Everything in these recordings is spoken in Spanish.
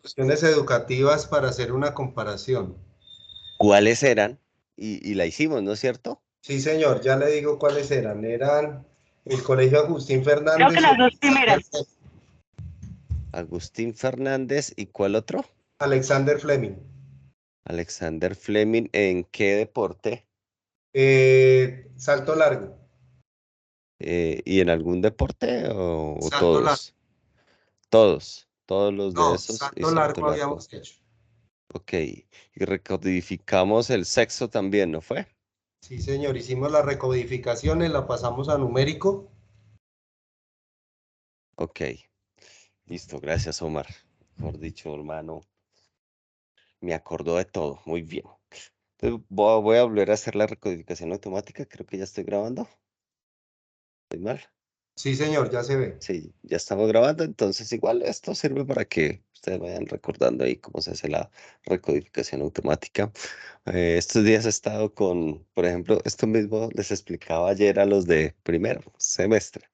Cuestiones educativas para hacer una comparación. ¿Cuáles eran? Y la hicimos, ¿no es cierto? Sí, señor, ya le digo cuáles eran. Eran el Colegio Agustín Creo que Fernández y las dos primeras. Agustín Fernández, ¿y cuál otro? Alexander Fleming. Alexander Fleming, ¿en qué deporte? Salto largo. ¿Y en algún deporte o Salto largo. todos? Todos los de No, esos y salto salto largo largo. habíamos hecho. Ok, y recodificamos el sexo también, ¿no fue? Sí, señor, hicimos las recodificaciones, la pasamos a numérico. Ok, listo, gracias Omar. Mejor dicho, hermano, me acordó de todo, muy bien. Entonces voy a volver a hacer la recodificación automática, creo que ya estoy grabando. ¿Estoy mal? Sí, señor, ya se ve. Sí, ya estamos grabando, entonces igual esto sirve para que ustedes vayan recordando ahí cómo se hace la recodificación automática. Estos días he estado con, por ejemplo, esto mismo les explicaba ayer a los de primer semestre,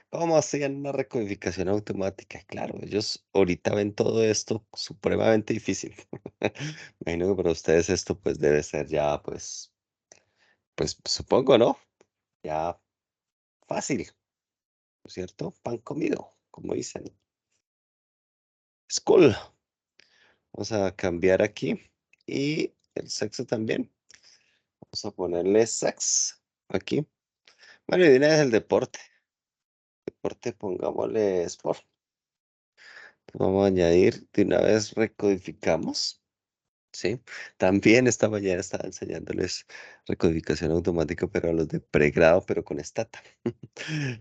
cómo hacían una recodificación automática. Claro, ellos ahorita ven todo esto supremamente difícil. Imagino que para ustedes esto pues debe ser ya pues supongo, ¿no? Ya fácil, ¿no es cierto? Pan comido, como dicen. School. Vamos a cambiar aquí. Y el sexo también. Vamos a ponerle sex aquí. Bueno, y de una vez el deporte. Deporte, pongámosle sport. Vamos a añadir, de una vez recodificamos. ¿Sí? También esta mañana estaba enseñándoles recodificación automática, pero a los de pregrado, pero con Stata.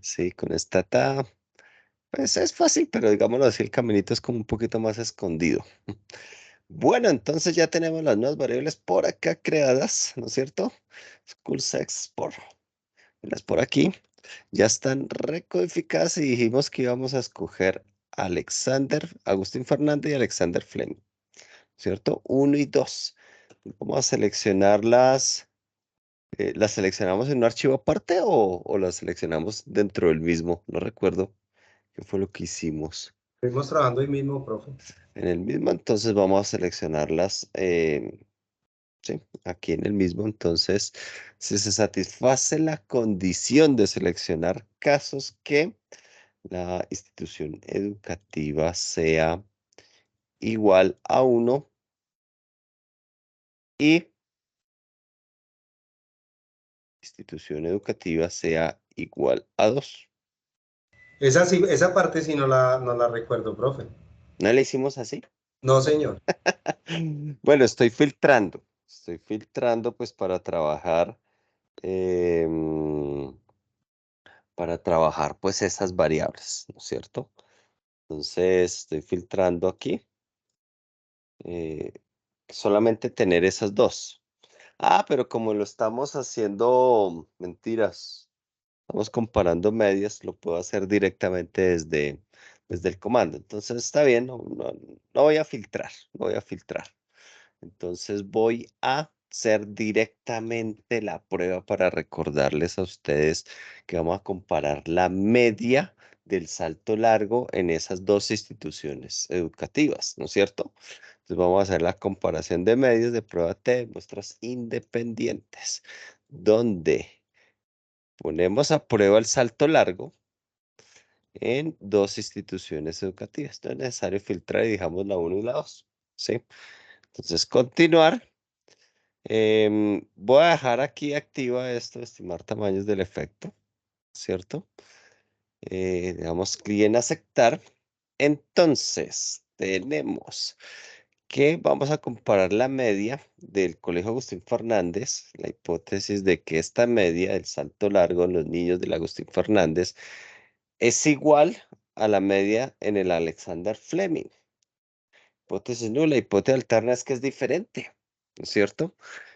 Sí, con Stata, pues es fácil, pero digámoslo así, el caminito es como un poquito más escondido. Bueno, entonces ya tenemos las nuevas variables por acá creadas, ¿no es cierto? School sex las por aquí. Ya están recodificadas y dijimos que íbamos a escoger Alexander, Agustín Fernández y Alexander Fleming, ¿cierto? Uno y dos. Vamos a seleccionarlas. ¿Las seleccionamos en un archivo aparte o las seleccionamos dentro del mismo? No recuerdo qué fue lo que hicimos. Estuvimos trabajando hoy mismo, profe. En el mismo, entonces vamos a seleccionarlas. Sí, aquí en el mismo, entonces, si se satisface la condición de seleccionar casos que la institución educativa sea igual a uno y institución educativa sea igual a 2. Esa, sí, esa parte sí no la recuerdo, profe. ¿No le hicimos así? No, señor. Bueno, estoy filtrando pues em, para trabajar pues esas variables, ¿no es cierto? Entonces, estoy filtrando aquí. eh, Solamente tener esas dos. Ah, pero como lo estamos haciendo, mentiras, estamos comparando medias, lo puedo hacer directamente desde el comando. Entonces está bien, no voy a filtrar, no voy a filtrar. Entonces voy a hacer directamente la prueba para recordarles a ustedes que vamos a comparar la media del salto largo en esas dos instituciones educativas, ¿no es cierto? Entonces vamos a hacer la comparación de medios de prueba T de muestras independientes, donde ponemos a prueba el salto largo en dos instituciones educativas. No es necesario filtrar y dejamos la 1 y la 2, ¿sí? Entonces, continuar. Voy a dejar aquí activa esto, estimar tamaños del efecto, ¿cierto? Damos clic en aceptar. Entonces, tenemos que vamos a comparar la media del Colegio Agustín Fernández, la hipótesis de que esta media del salto largo en los niños del Agustín Fernández es igual a la media en el Alexander Fleming. Hipótesis nula, hipótesis alterna es que es diferente, ¿no es cierto?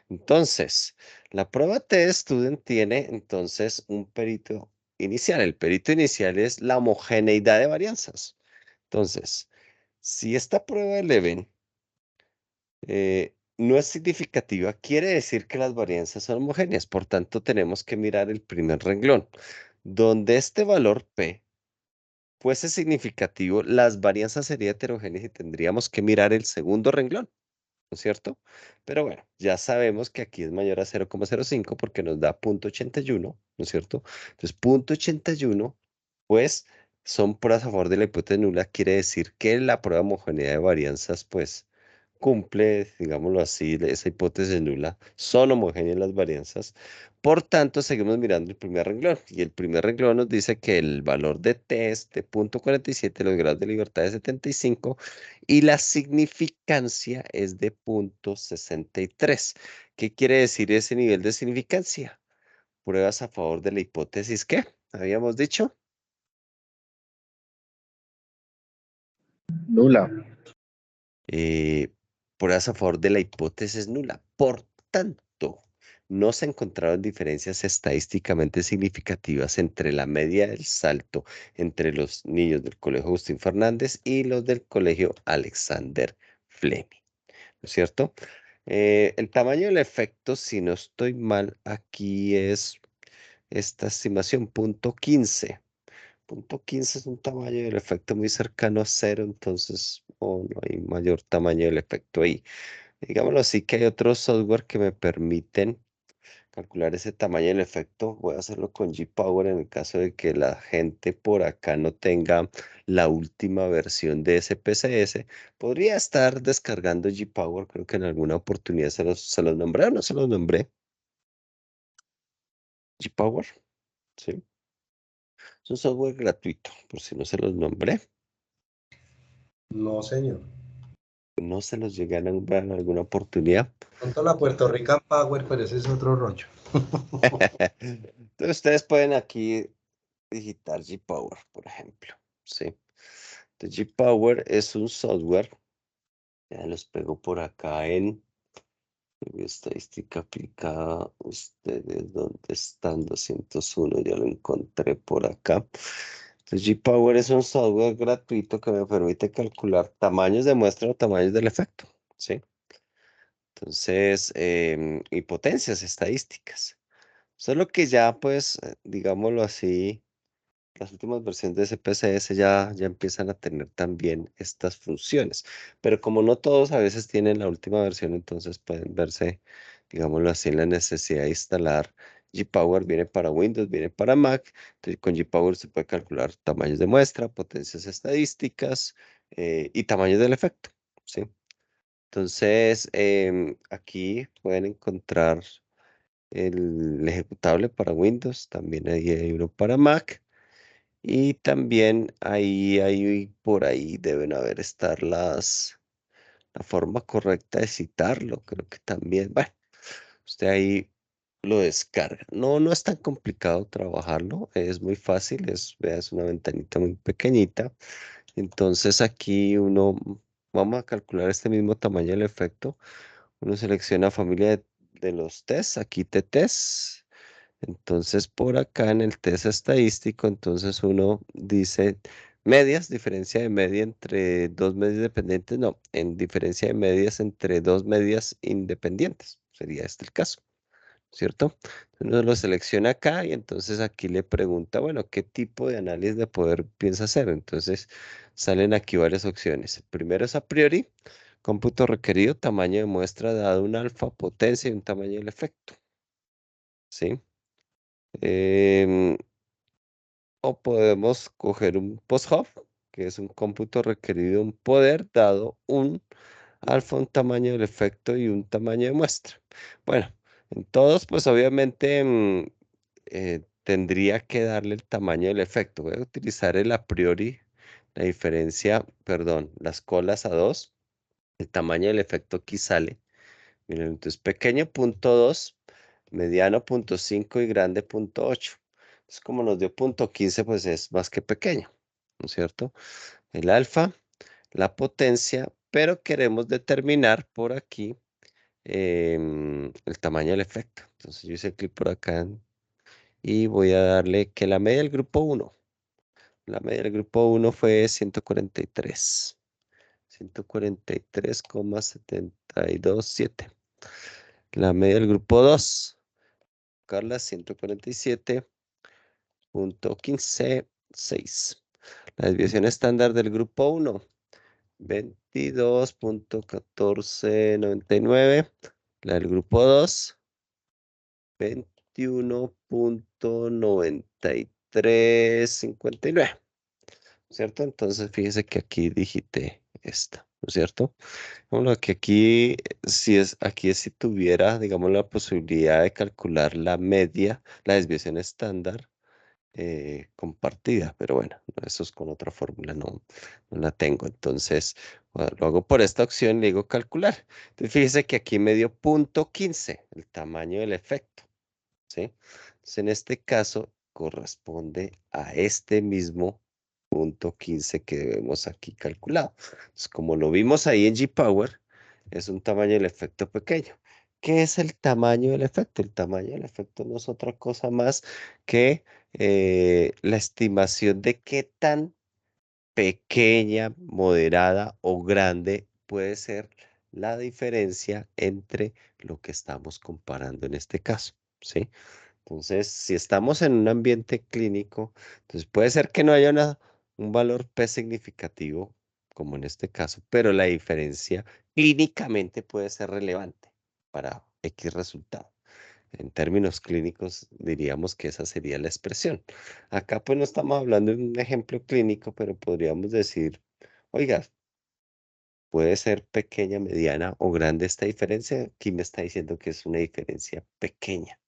Entonces, la prueba T-Student tiene entonces un perito inicial. El perito inicial es la homogeneidad de varianzas. Entonces, si esta prueba de Leven no es significativa, quiere decir que las varianzas son homogéneas. Por tanto, tenemos que mirar el primer renglón, donde este valor P fuese significativo, las varianzas serían heterogéneas y tendríamos que mirar el segundo renglón, ¿no es cierto? Pero bueno, ya sabemos que aquí es mayor a 0,05 porque nos da 0,81, ¿no es cierto? Entonces, 0,81, pues, son pruebas a favor de la hipótesis nula, quiere decir que la prueba de homogeneidad de varianzas, pues, cumple, digámoslo así, esa hipótesis nula, son homogéneas las varianzas. Por tanto, seguimos mirando el primer renglón. Y el primer renglón nos dice que el valor de t es de 0,47, los grados de libertad de 75 y la significancia es de 0,63. ¿Qué quiere decir ese nivel de significancia? Pruebas a favor de la hipótesis, ¿qué? Habíamos dicho. Nula. Pruebas a favor de la hipótesis nula. Por tanto, no se encontraron diferencias estadísticamente significativas entre la media del salto entre los niños del Colegio Agustín Fernández y los del Colegio Alexander Fleming, ¿no es cierto? El tamaño del efecto, si no estoy mal, aquí es esta estimación, 0,15. 0,15 es un tamaño del efecto muy cercano a cero, entonces no hay mayor tamaño del efecto ahí. Digámoslo así, que hay otros software que me permiten calcular ese tamaño del efecto. Voy a hacerlo con G-Power en el caso de que la gente por acá no tenga la última versión de SPSS. Podría estar descargando G-Power, creo que en alguna oportunidad se los nombré o no se los nombré. G-Power, sí. Es un software gratuito, por si no se los nombré. No, señor. No se los llegan a nombrar en alguna oportunidad. Pronto la Puerto Rican Power, pero ese es otro rollo. Entonces ustedes pueden aquí digitar G-Power, por ejemplo. ¿Sí? Entonces, G-Power es un software. Ya los pego por acá en estadística aplicada. Ustedes, ¿dónde están? 201, ya lo encontré por acá. Entonces, G-Power es un software gratuito que me permite calcular tamaños de muestra o tamaños del efecto. ¿Sí? Entonces, y potencias estadísticas. Solo que ya, pues, digámoslo así, las últimas versiones de CPCS ya empiezan a tener también estas funciones. Pero como no todos a veces tienen la última versión, entonces pueden verse, digámoslo así, en la necesidad de instalar G-Power. Viene para Windows, viene para Mac. Entonces, con G-Power se puede calcular tamaños de muestra, potencias estadísticas y tamaños del efecto. ¿Sí? Entonces, aquí pueden encontrar el ejecutable para Windows, también ahí hay uno para Mac y también ahí por ahí deben haber estar la forma correcta de citarlo, creo que también, bueno, usted ahí lo descarga. No es tan complicado trabajarlo, es muy fácil, vea, es una ventanita muy pequeñita. Entonces aquí vamos a calcular este mismo tamaño del efecto. Uno selecciona familia de los test, aquí test. Entonces por acá en el test estadístico, entonces uno dice medias, diferencia de media entre dos medias dependientes, no, en diferencia de medias entre dos medias independientes, sería este el caso, ¿cierto? Uno lo selecciona acá y entonces aquí le pregunta, bueno, ¿qué tipo de análisis de poder piensa hacer? Entonces salen aquí varias opciones. El primero es a priori, cómputo requerido, tamaño de muestra dado un alfa, potencia y un tamaño del efecto, ¿sí? Em, o podemos coger un post-hop, que es un cómputo requerido, un poder dado un alfa, un tamaño del efecto y un tamaño de muestra. Bueno, en todos, pues obviamente tendría que darle el tamaño del efecto. Voy a utilizar el a priori, la diferencia, perdón, las colas a 2. El tamaño del efecto aquí sale. Miren, entonces pequeño punto 2, mediano punto 5 y grande punto 8. Entonces como nos dio punto 15, pues es más que pequeño, ¿no es cierto? El alfa, la potencia, pero queremos determinar por aquí el tamaño del efecto. Entonces yo hice clic por acá y voy a darle que la media del grupo 1. La media del grupo 1 fue 143. 143,727. La media del grupo 2, Carla, 147,156. La desviación estándar del grupo 1, 22.1499. La del grupo 2, 21.9359. ¿Cierto? Entonces fíjese que aquí digité esta, ¿no es cierto? Bueno, que aquí, si tuviera, digamos, la posibilidad de calcular la media, la desviación estándar compartida, pero bueno, eso es con otra fórmula, no la tengo. Entonces, bueno, lo hago por esta opción, le digo calcular. Entonces, fíjese que aquí me dio 0.15, el tamaño del efecto, ¿sí? Entonces, en este caso, corresponde a este mismo 0.15 que vemos aquí calculado. Entonces, como lo vimos ahí en G-Power, es un tamaño del efecto pequeño. ¿Qué es el tamaño del efecto? El tamaño del efecto no es otra cosa más que la estimación de qué tan pequeña, moderada o grande puede ser la diferencia entre lo que estamos comparando en este caso, ¿sí? Entonces, si estamos en un ambiente clínico, entonces puede ser que no haya un valor P significativo, como en este caso, pero la diferencia clínicamente puede ser relevante para X resultado. En términos clínicos, diríamos que esa sería la expresión. Acá pues no estamos hablando de un ejemplo clínico, pero podríamos decir, oiga, puede ser pequeña, mediana o grande esta diferencia. Aquí me está diciendo que es una diferencia pequeña,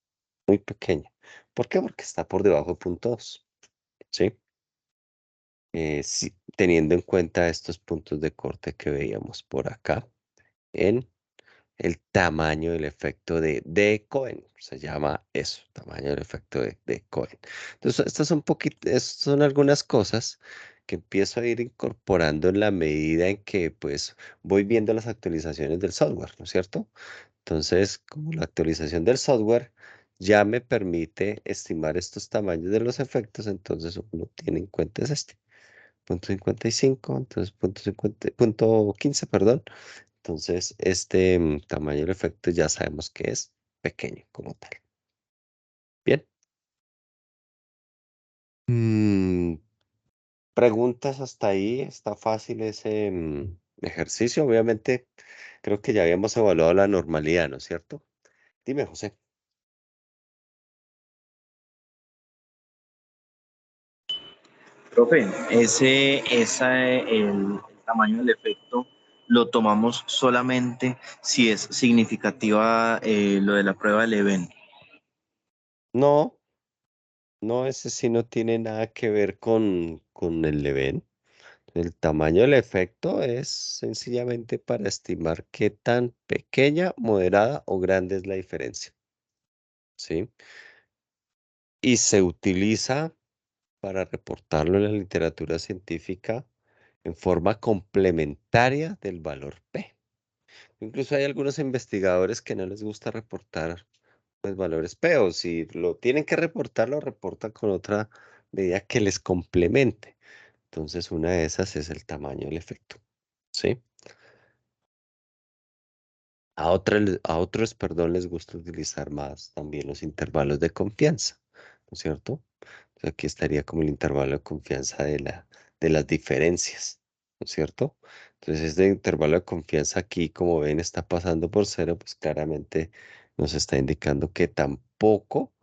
muy pequeña. ¿Por qué? Porque está por debajo de 0.2, ¿sí? Sí, teniendo en cuenta estos puntos de corte que veíamos por acá en el tamaño del efecto de Cohen. Se llama eso, tamaño del efecto de Cohen. Entonces, estas son algunas cosas que empiezo a ir incorporando en la medida en que pues voy viendo las actualizaciones del software, ¿no es cierto? Entonces, como la actualización del software ya me permite estimar estos tamaños de los efectos, entonces uno tiene en cuenta es este, 0.55, entonces 0.15, perdón. Entonces, este tamaño del efecto ya sabemos que es pequeño como tal. Bien. Mm, preguntas hasta ahí. Está fácil ese ejercicio. Obviamente, creo que ya habíamos evaluado la normalidad, ¿no es cierto? Dime, José. Profe, el tamaño del efecto lo tomamos solamente si es significativa lo de la prueba del evento. No, no, ese sí no tiene nada que ver con el evento. El tamaño del efecto es sencillamente para estimar qué tan pequeña, moderada o grande es la diferencia. ¿Sí? Y se utiliza para reportarlo en la literatura científica en forma complementaria del valor P. Incluso hay algunos investigadores que no les gusta reportar los valores P, o si lo tienen que reportar, lo reportan con otra medida que les complemente. Entonces, una de esas es el tamaño del efecto. ¿Sí? A otros, perdón, les gusta utilizar más también los intervalos de confianza, ¿no es cierto? Entonces, aquí estaría como el intervalo de confianza de las diferencias, ¿no es cierto? Entonces, este intervalo de confianza aquí, como ven, está pasando por cero, pues claramente nos está indicando que tampoco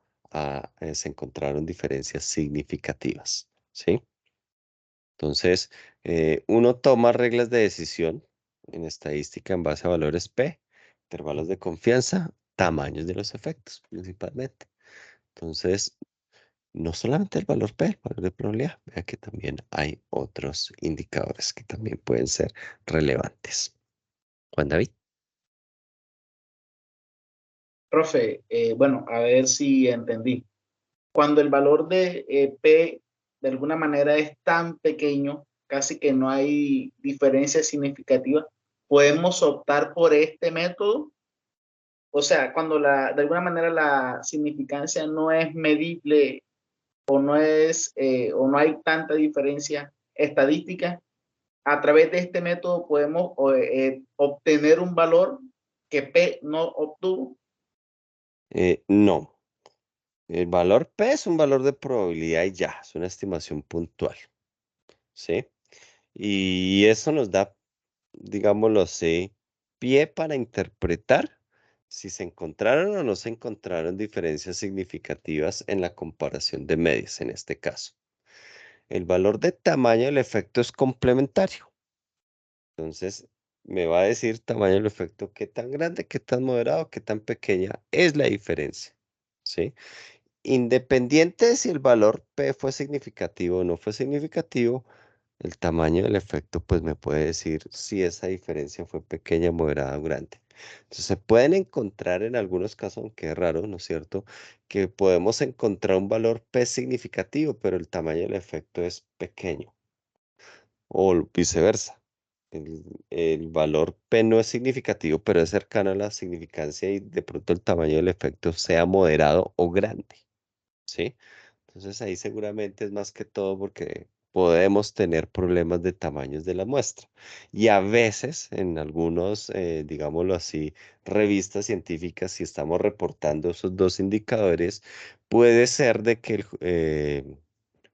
se encontraron diferencias significativas, ¿sí? Entonces, uno toma reglas de decisión en estadística en base a valores P, intervalos de confianza, tamaños de los efectos, principalmente. Entonces, no solamente el valor P, el valor de probabilidad, vea que también hay otros indicadores que también pueden ser relevantes. Juan David. Profe, bueno, a ver si entendí. Cuando el valor de P de alguna manera es tan pequeño, casi que no hay diferencia significativa, podemos optar por este método. O sea, cuando de alguna manera la significancia no es medible o no hay tanta diferencia estadística, a través de este método podemos obtener un valor que P no obtuvo. No, el valor P es un valor de probabilidad y ya, es una estimación puntual, ¿sí? Y eso nos da, digámoslo así, pie para interpretar si se encontraron o no se encontraron diferencias significativas en la comparación de medias en este caso. El valor de tamaño del efecto es complementario. Entonces, me va a decir tamaño del efecto, qué tan grande, qué tan moderado, qué tan pequeña es la diferencia, ¿sí? Independiente de si el valor P fue significativo o no fue significativo, el tamaño del efecto pues me puede decir si esa diferencia fue pequeña, moderada o grande. Entonces se pueden encontrar en algunos casos, aunque es raro, ¿no es cierto? Que podemos encontrar un valor P significativo, pero el tamaño del efecto es pequeño. O viceversa. El valor P no es significativo, pero es cercano a la significancia y de pronto el tamaño del efecto sea moderado o grande. ¿Sí? Entonces ahí seguramente es más que todo porque podemos tener problemas de tamaños de la muestra. Y a veces en algunos, digámoslo así, revistas científicas, si estamos reportando esos dos indicadores, puede ser de que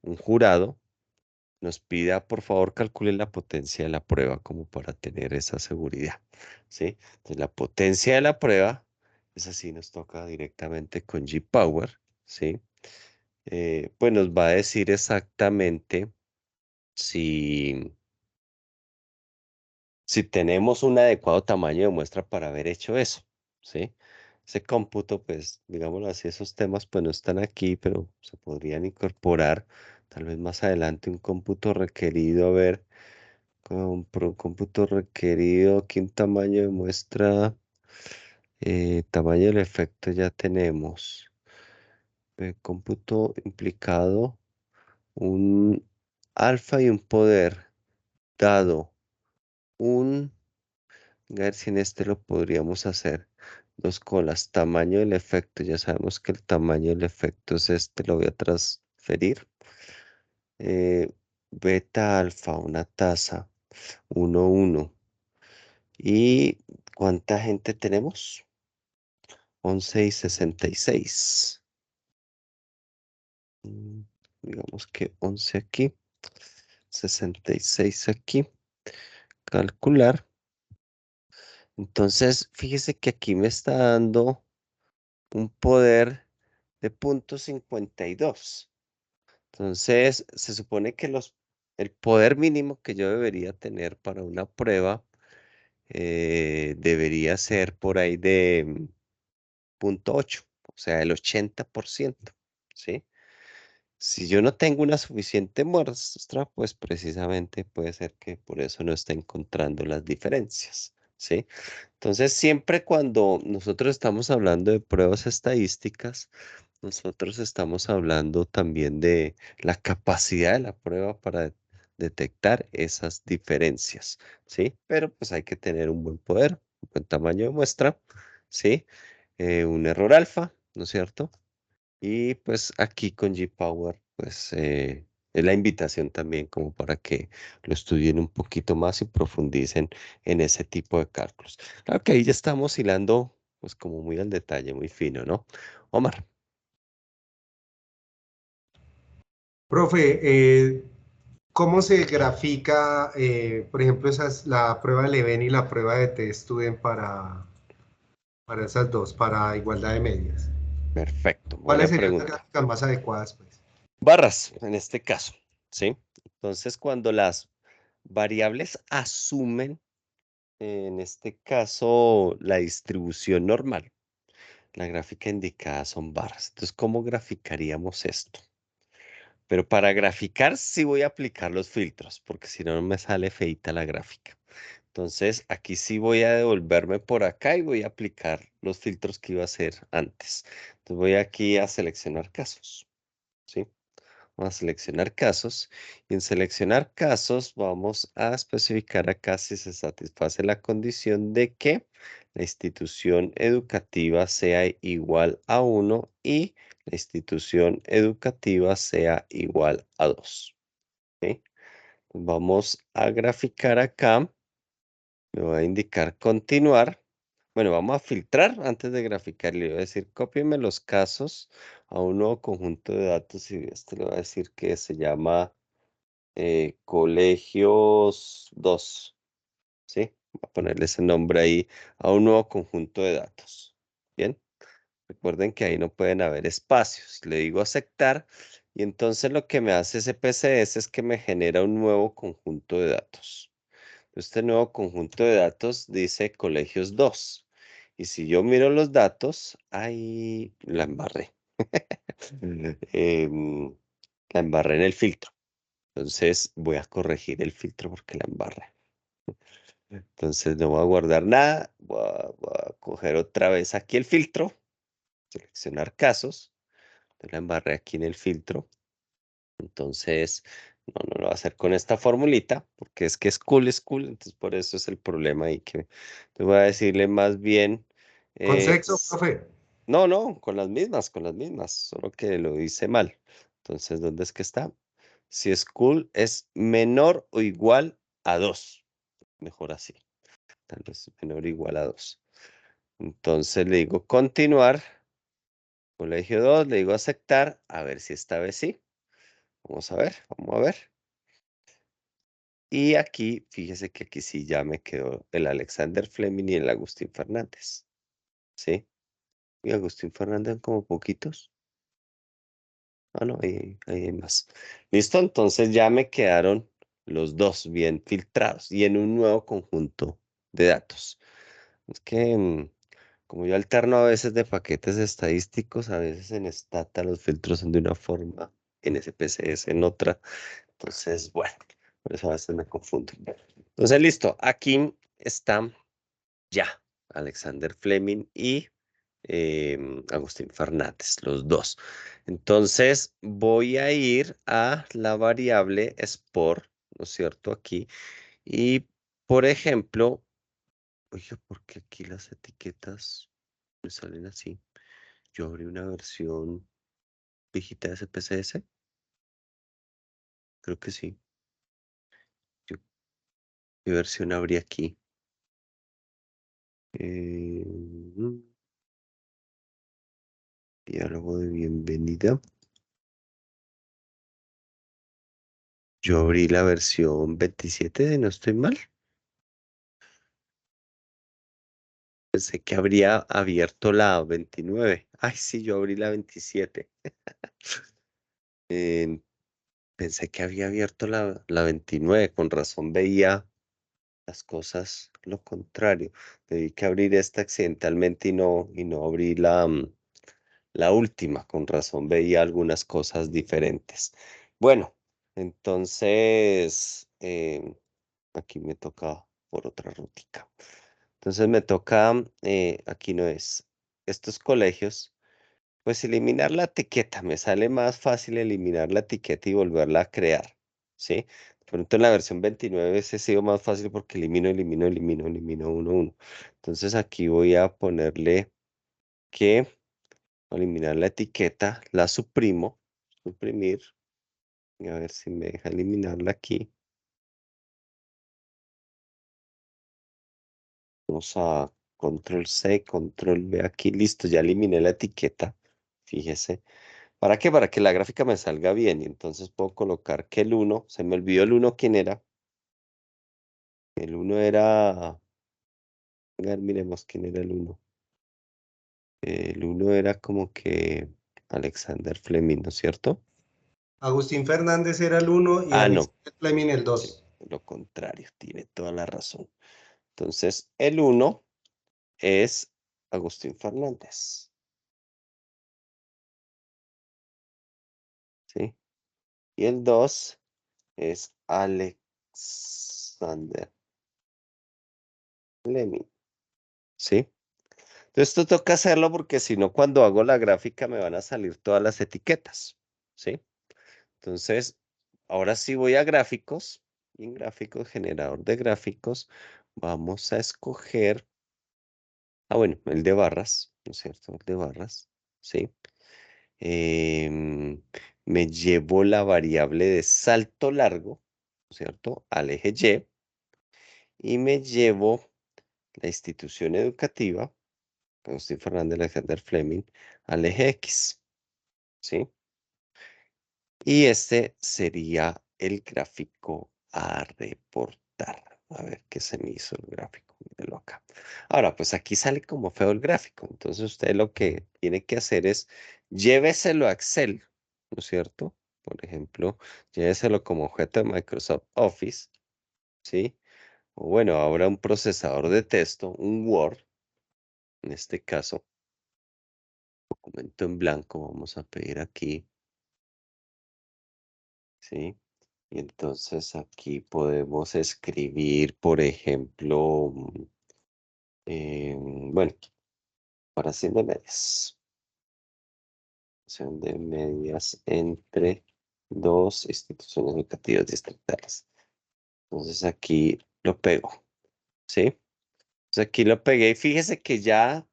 un jurado nos pida, por favor, calculen la potencia de la prueba como para tener esa seguridad, ¿sí? Entonces, la potencia de la prueba, es así, nos toca directamente con G-Power, ¿sí? Pues nos va a decir exactamente si, si tenemos un adecuado tamaño de muestra para haber hecho eso, ¿sí? Ese cómputo, pues, digámoslo así, esos temas pues no están aquí, pero se podrían incorporar tal vez más adelante un cómputo requerido, a ver, cómputo requerido, aquí un tamaño de muestra, tamaño del efecto ya tenemos, cómputo implicado, un alfa y un poder dado un, a ver si en este lo podríamos hacer, dos colas, tamaño del efecto, ya sabemos que el tamaño del efecto es este, lo voy a transferir, eh, beta alfa, una tasa, 1, 1, y ¿cuánta gente tenemos? 11 y 66. Digamos que 11 aquí, 66 aquí, calcular. Entonces, fíjese que aquí me está dando un poder de 0.52. Entonces, se supone que el poder mínimo que yo debería tener para una prueba debería ser por ahí de 0.8, o sea, el 80%, ¿sí? Si yo no tengo una suficiente muestra, pues precisamente puede ser que por eso no esté encontrando las diferencias, ¿sí? Entonces, siempre cuando nosotros estamos hablando de pruebas estadísticas, nosotros estamos hablando también de la capacidad de la prueba para detectar esas diferencias, ¿sí? Pero pues hay que tener un buen poder, un buen tamaño de muestra, ¿sí? Un error alfa, ¿no es cierto? Y pues aquí con G-Power, pues es la invitación también como para que lo estudien un poquito más y profundicen en ese tipo de cálculos. Claro que ahí ya estamos hilando pues como muy al detalle, muy fino, ¿no? Omar. Profe, ¿cómo se grafica, por ejemplo, la prueba de Leven y la prueba de T-Student para esas dos, para igualdad de medias? Perfecto, buena ¿Cuáles serían las pregunta. gráficas más adecuadas, pues? Barras, en este caso, ¿sí? Entonces, cuando las variables asumen, en este caso, la distribución normal, la gráfica indicada son barras. Entonces, ¿cómo graficaríamos esto? Pero para graficar sí voy a aplicar los filtros, porque si no, no me sale feita la gráfica. Entonces, aquí sí voy a devolverme por acá y voy a aplicar los filtros que iba a hacer antes. Entonces, voy aquí a seleccionar casos, ¿sí? Vamos a seleccionar casos y en seleccionar casos vamos a especificar acá si se satisface la condición de que la institución educativa sea igual a 1 y la institución educativa sea igual a 2. ¿Ok? Vamos a graficar acá. Le voy a indicar continuar. Bueno, vamos a filtrar antes de graficar. Le voy a decir, cópieme los casos a un nuevo conjunto de datos y este le va a decir que se llama colegios 2, ¿sí? Voy a ponerle ese nombre ahí a un nuevo conjunto de datos. Bien, recuerden que ahí no pueden haber espacios. Le digo aceptar y entonces lo que me hace ese PCS es que me genera un nuevo conjunto de datos. Este nuevo conjunto de datos dice colegios 2. Y si yo miro los datos, ahí la embarré. La embarré en el filtro. Entonces voy a corregir el filtro porque la embarré. Entonces no voy a guardar nada. Voy a coger otra vez aquí el filtro. Seleccionar casos. La embarré aquí en el filtro. Entonces, no lo voy a hacer con esta formulita, porque es que es cool, entonces por eso es el problema ahí que te voy a decirle más bien. ¿Con sexo, profe? No, con las mismas, solo que lo hice mal. Entonces, ¿dónde es que está? Si es cool, es menor o igual a 2. Mejor así. Tal vez menor o igual a 2. Entonces le digo continuar. Colegio 2, le digo aceptar. A ver si esta vez sí. Vamos a ver, vamos a ver. Y aquí, fíjese que aquí sí ya me quedó el Alexander Fleming y el Agustín Fernández. ¿Sí? Y Agustín Fernández como poquitos. Ah, no, ahí hay más. Listo, entonces ya me quedaron los dos bien filtrados y en un nuevo conjunto de datos. Es que como yo alterno a veces de paquetes estadísticos, a veces en Stata los filtros son de una forma, en SPSS en otra. Entonces, bueno, por eso a veces me confundo. Entonces, listo, aquí está ya Alexander Fleming y Agustín Fernández, los dos. Entonces, voy a ir a la variable export, ¿no es cierto? Aquí. Y, por ejemplo, oye, ¿por qué aquí las etiquetas me salen así? Yo abrí una versión viejita de SPSS. Creo que sí. ¿Qué versión abrí aquí? Mm, Diálogo de bienvenida. Yo abrí la versión 27 de no estoy mal. Pensé que habría abierto la 29. Ay, sí, yo abrí la 27. Eh, Pensé que había abierto la 29. Con razón veía las cosas lo contrario. Debí que abrir esta accidentalmente y no abrí la última. Con razón veía algunas cosas diferentes. Bueno, entonces aquí me toca por otra rutica. Entonces me toca, aquí no es, estos colegios, pues eliminar la etiqueta. Me sale más fácil eliminar la etiqueta y volverla a crear, ¿sí? De pronto en la versión 29 ese ha sido más fácil porque elimino uno. Entonces aquí voy a ponerle que eliminar la etiqueta, la suprimir, y a ver si me deja eliminarla aquí. Vamos a control C, control V aquí, listo, ya eliminé la etiqueta, fíjese. ¿Para qué? Para que la gráfica me salga bien y entonces puedo colocar que el 1, se me olvidó el 1, ¿quién era? El 1 era, a ver, miremos quién era el 1. El 1 era como que Alexander Fleming, ¿no es cierto? Agustín Fernández era el 1 y Ah, no, Alexander Fleming el sí, 2. lo contrario, tiene toda la razón. Entonces, el 1 es Agustín Fernández, ¿sí? Y el 2 es Alexander Fleming, ¿sí? Entonces esto toca hacerlo porque si no, cuando hago la gráfica me van a salir todas las etiquetas, ¿sí? Entonces, ahora sí voy a gráficos, y en gráficos, generador de gráficos, vamos a escoger, bueno, el de barras, ¿no es cierto? El de barras, ¿sí? Em, Me llevo la variable de salto largo, ¿no es cierto? Al eje y me llevo la institución educativa, Agustín Fernández Alexander Fleming, al eje X, ¿sí? Y este sería el gráfico a reportar. A ver qué se me hizo el gráfico. Míralo acá. Ahora, pues aquí sale como feo el gráfico. Entonces usted lo que tiene que hacer es lléveselo a Excel, ¿no es cierto? Por ejemplo, lléveselo como objeto de Microsoft Office, ¿sí? O bueno, ahora un procesador de texto, un Word, en este caso, documento en blanco, vamos a pedir aquí, ¿sí? Y entonces aquí podemos escribir, por ejemplo, bueno, separación de medias. Separación de medias entre dos instituciones educativas distritales. Entonces aquí lo pego, ¿sí? Entonces aquí lo pegué y fíjese que ya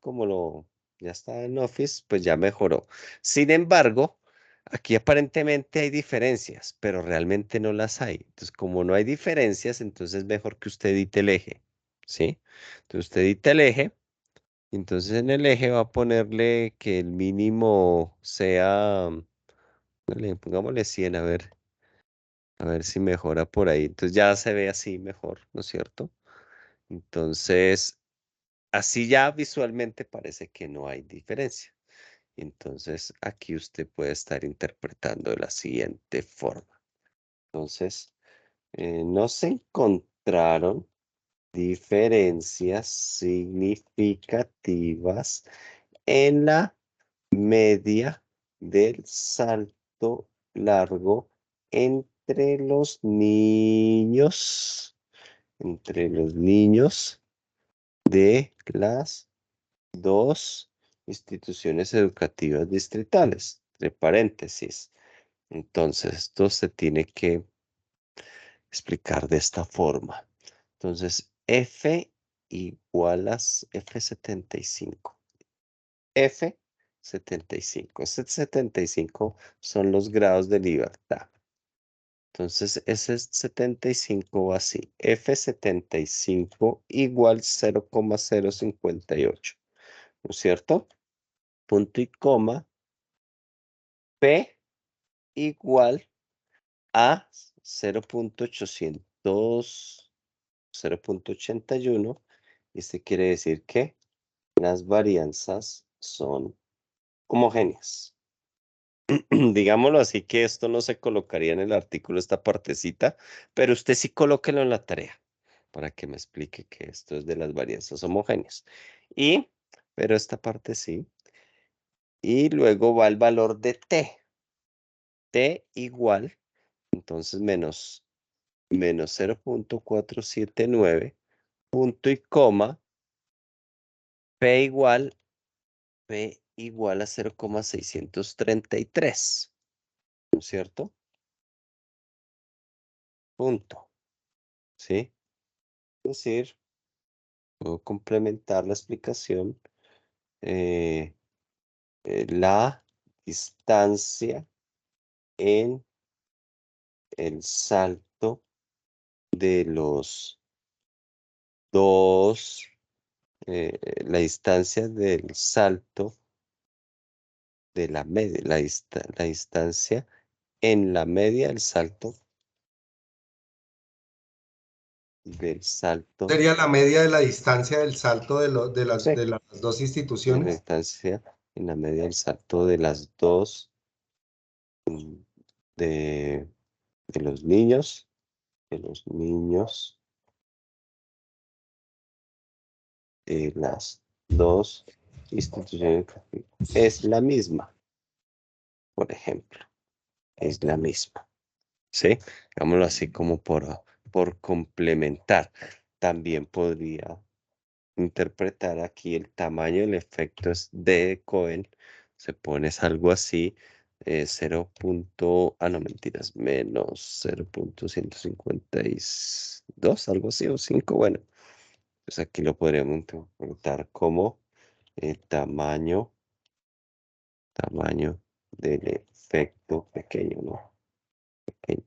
ya está en Office, pues ya mejoró. Sin embargo, aquí aparentemente hay diferencias, pero realmente no las hay. Entonces, como no hay diferencias, entonces es mejor que usted edite el eje, ¿sí? Entonces usted edita el eje, y entonces en el eje va a ponerle que el mínimo sea, pongámosle 100, a ver si mejora por ahí. Entonces ya se ve así mejor, ¿no es cierto? Entonces, así ya visualmente parece que no hay diferencia. Entonces, aquí usted puede estar interpretando de la siguiente forma. Entonces, no se encontraron diferencias significativas en la media del salto largo entre los niños de las dos instituciones educativas distritales, entre paréntesis. Entonces, esto se tiene que explicar de esta forma. Entonces, F igual a F75. F75. Este 75 son los grados de libertad. Entonces, ese 75 va así. F75 igual 0,058. ¿No es cierto? Punto y coma. P igual a 0,881. Y esto quiere decir que las varianzas son homogéneas. Digámoslo así que esto no se colocaría en el artículo, esta partecita, pero usted sí colóquelo en la tarea para que me explique que esto es de las varianzas homogéneas. Pero esta parte sí. Y luego va el valor de T. T igual, entonces menos 0,479, punto y coma, P igual a 0,633, ¿no es cierto? Punto, ¿sí? Es decir, puedo complementar la explicación. La distancia en el salto de los dos, la distancia del salto de la media, la distancia en la media del salto Sería la media de la distancia del salto sí, de las dos de la instituciones. distancia en la media del salto de las dos de, de los niños, las dos instituciones es la misma, por ejemplo, es la misma, ¿sí? Digámoslo así como por complementar. También podría interpretar aquí el tamaño del efecto es D de Cohen, se pones algo así, 0. No mentiras, menos 0,152, algo así, o 5, bueno, pues aquí lo podríamos interpretar como tamaño del efecto pequeño, ¿no? Pequeño.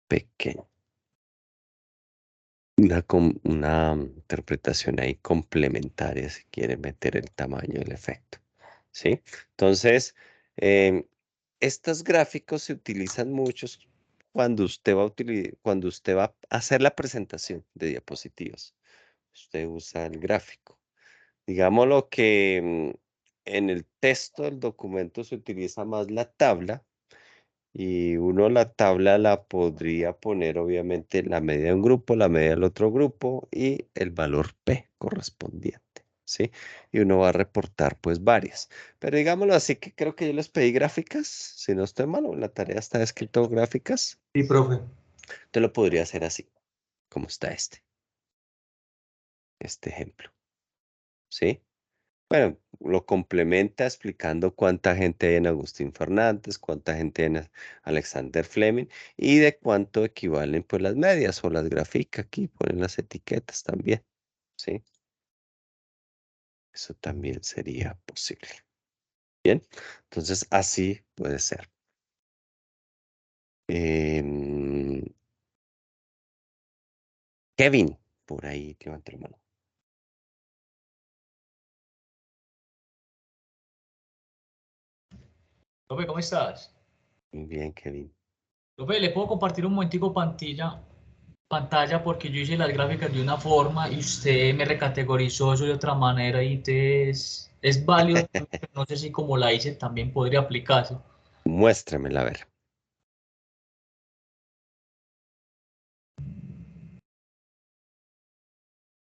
Pequeño. Una interpretación ahí complementaria si quiere meter el tamaño del efecto, ¿sí? Entonces, estos gráficos se utilizan muchos cuando usted va a hacer la presentación de diapositivas. Usted usa el gráfico. Digámoslo que en el texto del documento se utiliza más la tabla y uno la tabla la podría poner obviamente la media de un grupo, la media del otro grupo y el valor P correspondiente, ¿sí? Y uno va a reportar pues varias. Pero digámoslo así que creo que yo les pedí gráficas, si no estoy mal, o en la tarea está escrito gráficas. Sí, profe. Te lo podría hacer así, como está este ejemplo, ¿sí? Bueno, lo complementa explicando cuánta gente hay en Agustín Fernández, cuánta gente hay en Alexander Fleming y de cuánto equivalen pues las medias o las grafica aquí, ponen las etiquetas también, ¿sí? Eso también sería posible. Bien, entonces así puede ser. Em, Kevin, por ahí levanta la mano. Profe, ¿cómo estás? Muy bien, Kevin. Profe, ¿le puedo compartir un momentico pantalla porque yo hice las gráficas de una forma y usted me recategorizó eso de otra manera y entonces es válido, pero no sé si como la hice también podría aplicarse. Muéstremela a ver.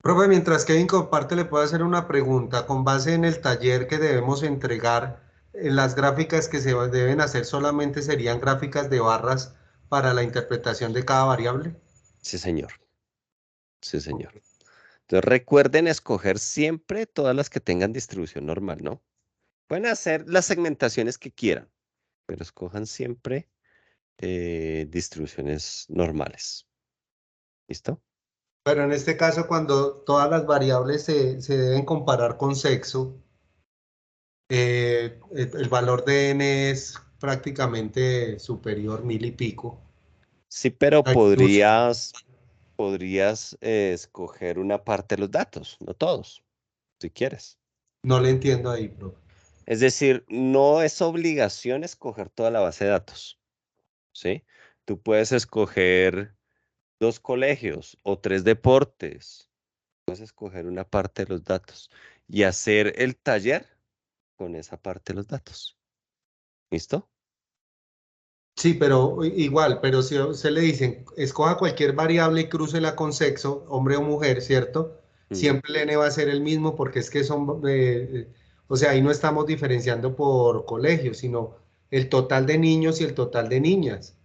Profe, mientras Kevin comparte, le puedo hacer una pregunta. Con base en el taller que debemos entregar, las gráficas que se deben hacer solamente serían gráficas de barras para la interpretación de cada variable. Sí, señor. Sí, señor. Entonces recuerden escoger siempre todas las que tengan distribución normal, ¿no? Pueden hacer las segmentaciones que quieran, pero escojan siempre distribuciones normales. ¿Listo? Pero en este caso, cuando todas las variables se deben comparar con sexo, el valor de n es prácticamente superior, 1000 y pico. Sí, pero La distribución, podrías escoger una parte de los datos, no todos, si quieres. no le entiendo ahí, profe. Es decir, no es obligación escoger toda la base de datos, ¿sí? Tú puedes escoger 2 colegios o 3 deportes. Puedes escoger una parte de los datos y hacer el taller con esa parte de los datos. ¿Listo? Sí, pero igual, pero si a usted le dicen, escoja cualquier variable y crúcela con sexo, hombre o mujer, ¿cierto? Mm. Siempre el n va a ser el mismo porque es que son, o sea, ahí no estamos diferenciando por colegio, sino el total de niños y el total de niñas.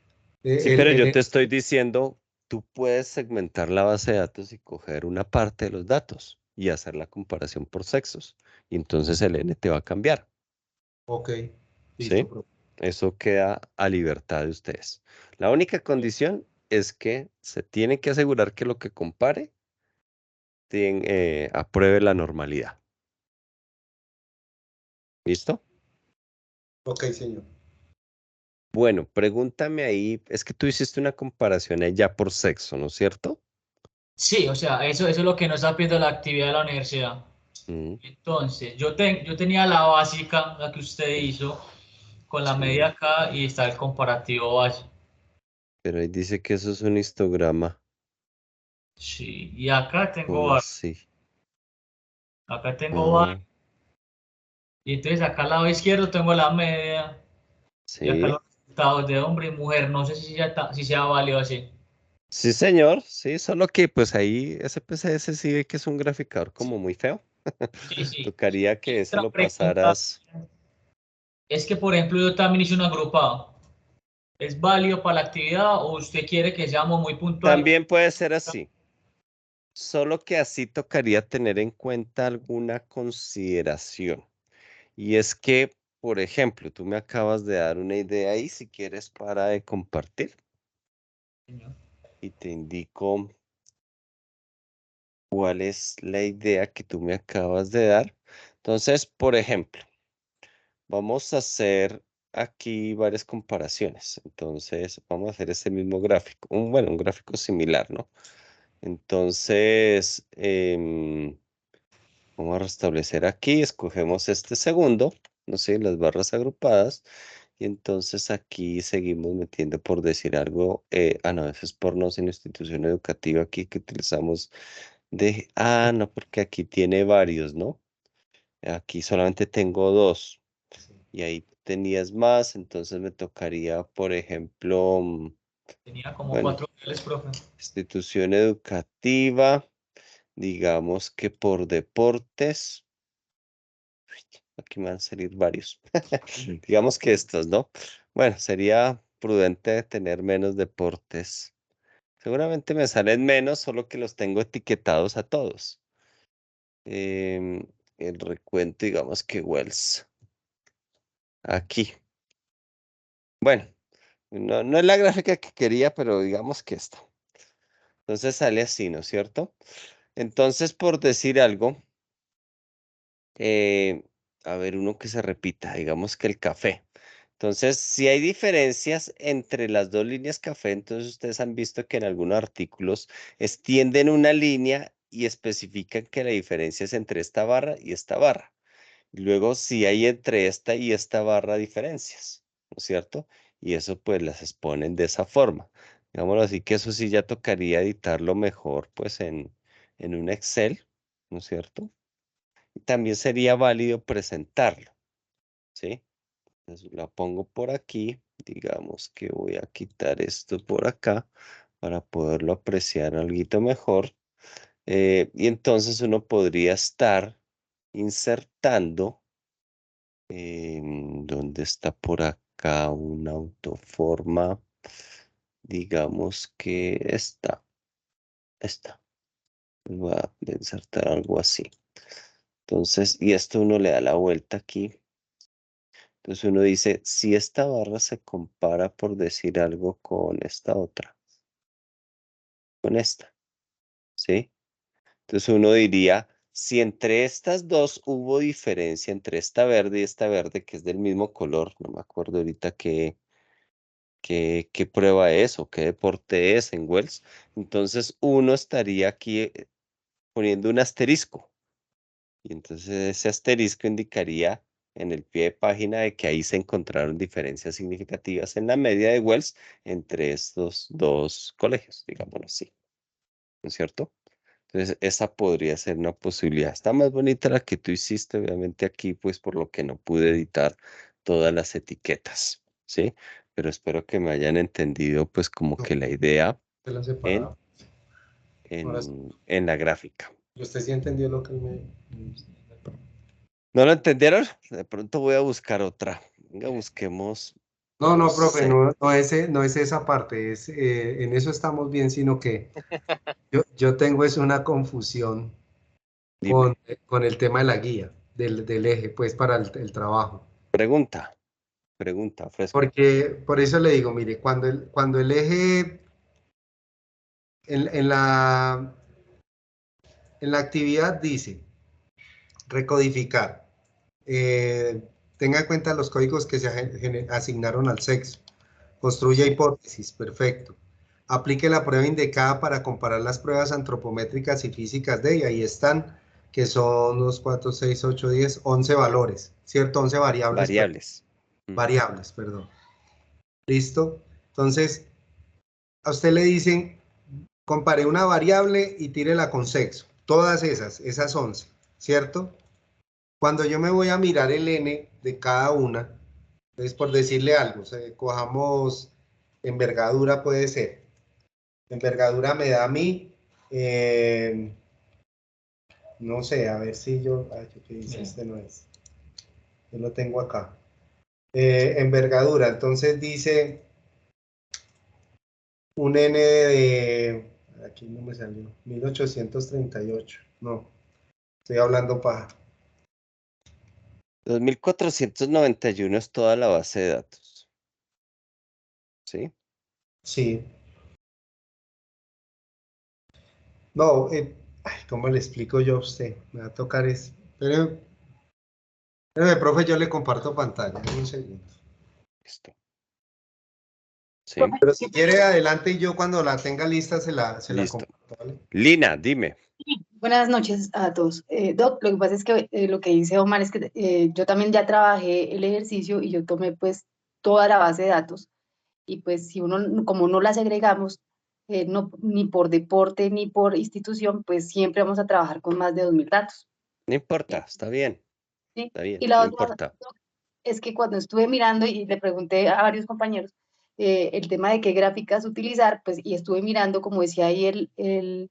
Sí, El pero yo n, te estoy diciendo, tú puedes segmentar la base de datos y coger una parte de los datos y hacer la comparación por sexos. Y entonces el N te va a cambiar, ok, listo, ¿sí? profe. Eso queda a libertad de ustedes. La única condición es que se tiene que asegurar que lo que compare apruebe la normalidad. ¿Listo? Ok, señor. Bueno, pregúntame ahí, es que tú hiciste una comparación ahí ya por sexo, ¿no es cierto? Sí, o sea, eso es lo que nos está pidiendo la actividad de la universidad. Mm, Entonces, yo tenía la básica, la que usted hizo, con la media sí, acá y está el comparativo básico. pero ahí dice que eso es un histograma. Sí, y acá tengo ¿Cómo bar, así? acá tengo bar, Ah, y entonces acá al lado izquierdo tengo la media, y acá los sí. resultados de hombre y mujer. No sé si sea válido así. Sí, señor. Sí, solo que pues ahí ese PCS sí ve que es un graficador como muy feo. Sí, sí. Tocaría Y que ese otra lo pregunta pasaras. es que, por ejemplo, yo también hice un agrupado. ¿Es válido para la actividad o usted quiere que seamos muy puntuales? También puede ser así. Solo que así tocaría tener en cuenta alguna consideración. Y es que, por ejemplo, tú me acabas de dar una idea ahí, si quieres, para de compartir. Y te indico cuál es la idea que tú me acabas de dar. Entonces, por ejemplo, vamos a hacer aquí varias comparaciones. Entonces, vamos a hacer ese mismo gráfico. Bueno, un gráfico similar, ¿no? Entonces, vamos a restablecer aquí. Escogemos este segundo, no sé, las barras agrupadas. Y entonces aquí seguimos metiendo por decir algo. No, eso es por no ser institución educativa aquí que utilizamos no, porque aquí tiene varios, ¿no? Aquí solamente tengo 2 y ahí tenías más, entonces me tocaría, por ejemplo, Tenía como bueno, 4 niveles, profe. institución educativa, digamos que por deportes, aquí me van a salir varios, digamos que estos, ¿no? Bueno, sería prudente tener menos deportes. Seguramente me salen menos, solo que los tengo etiquetados a todos. El recuento, digamos que Wells. Aquí. Bueno, no es la gráfica que quería, pero digamos que esta. Entonces sale así, ¿no es cierto? Entonces, por decir algo, a ver, uno que se repita, digamos que el café. Entonces, si hay diferencias entre las 2 líneas café, entonces ustedes han visto que en algunos artículos extienden una línea y especifican que la diferencia es entre esta barra y esta barra. Luego, si hay entre esta y esta barra diferencias, ¿no es cierto? Y eso pues las exponen de esa forma. Digámoslo así que eso sí ya tocaría editarlo mejor pues en un Excel, ¿no es cierto? Y también sería válido presentarlo, ¿sí? Entonces la pongo por aquí, digamos que voy a quitar esto por acá para poderlo apreciar algo mejor. Y entonces uno podría estar insertando ¿dónde está por acá una autoforma? Digamos que esta. Voy a insertar algo así. Entonces, y esto uno le da la vuelta aquí. Entonces uno dice, si esta barra se compara por decir algo con esta otra, con esta, ¿sí? Entonces uno diría, si entre estas dos hubo diferencia entre esta verde y esta verde, que es del mismo color, no me acuerdo ahorita qué prueba es o qué deporte es en Wells. Entonces uno estaría aquí poniendo un asterisco. Y entonces ese asterisco indicaría en el pie de página de que ahí se encontraron diferencias significativas en la media de Wells entre estos 2 colegios, digámoslo así. ¿No es cierto? Entonces esa podría ser una posibilidad. Está más bonita la que tú hiciste, obviamente aquí, pues por lo que no pude editar todas las etiquetas, ¿sí? Pero espero que me hayan entendido, pues como que la idea Se la en, separaba. Ahora sí, en la gráfica. ¿usted sí entendió lo que me... ¿No lo entendieron? De pronto voy a buscar otra. Venga, busquemos. No, No no, profe, sé. no es esa parte, en eso estamos bien, sino que yo tengo es una confusión Dime. con el tema de la guía, del eje, pues para el trabajo. Pregunta, fresco. Porque, por eso le digo, mire, cuando el eje en, en la, en la actividad dice recodificar, tenga en cuenta los códigos que se asignaron al sexo, construya hipótesis, perfecto. Aplique la prueba indicada para comparar las pruebas antropométricas y físicas y ahí están, que son 2, 4, 6, 8, 10, 11 valores, ¿cierto? 11 variables, Variables. variables, perdón. ¿Listo? Entonces, a usted le dicen, compare una variable y tírela con sexo. Todas esas 11, ¿cierto? Cuando yo me voy a mirar el n de cada una, es por decirle algo, o sea, cojamos envergadura, puede ser. Envergadura me da a mí, no sé, a ver si yo, ¿qué dice? Este no es. Yo lo tengo acá. Envergadura, entonces dice un n de, aquí no me salió, 1838, no, estoy hablando paja. 2491 es toda la base de datos. ¿Sí? Sí. No, ¿cómo le explico yo a usted? Me va a tocar es. Pero, profe, yo le comparto pantalla. Un segundo. Listo. ¿Sí? Pero si quiere, adelante y yo cuando la tenga lista se la Listo. comparto, ¿vale? Lina, dime. Buenas noches a todos. Doc, lo que pasa es que lo que dice Omar es que yo también ya trabajé el ejercicio y yo tomé pues toda la base de datos, y pues si uno, como no las agregamos, no, ni por deporte ni por institución, pues siempre vamos a trabajar con más de 2000 datos. No importa, está bien, ¿Sí? está bien, Y la no otra importa. es que cuando estuve mirando y le pregunté a varios compañeros el tema de qué gráficas utilizar, pues y estuve mirando, como decía ahí el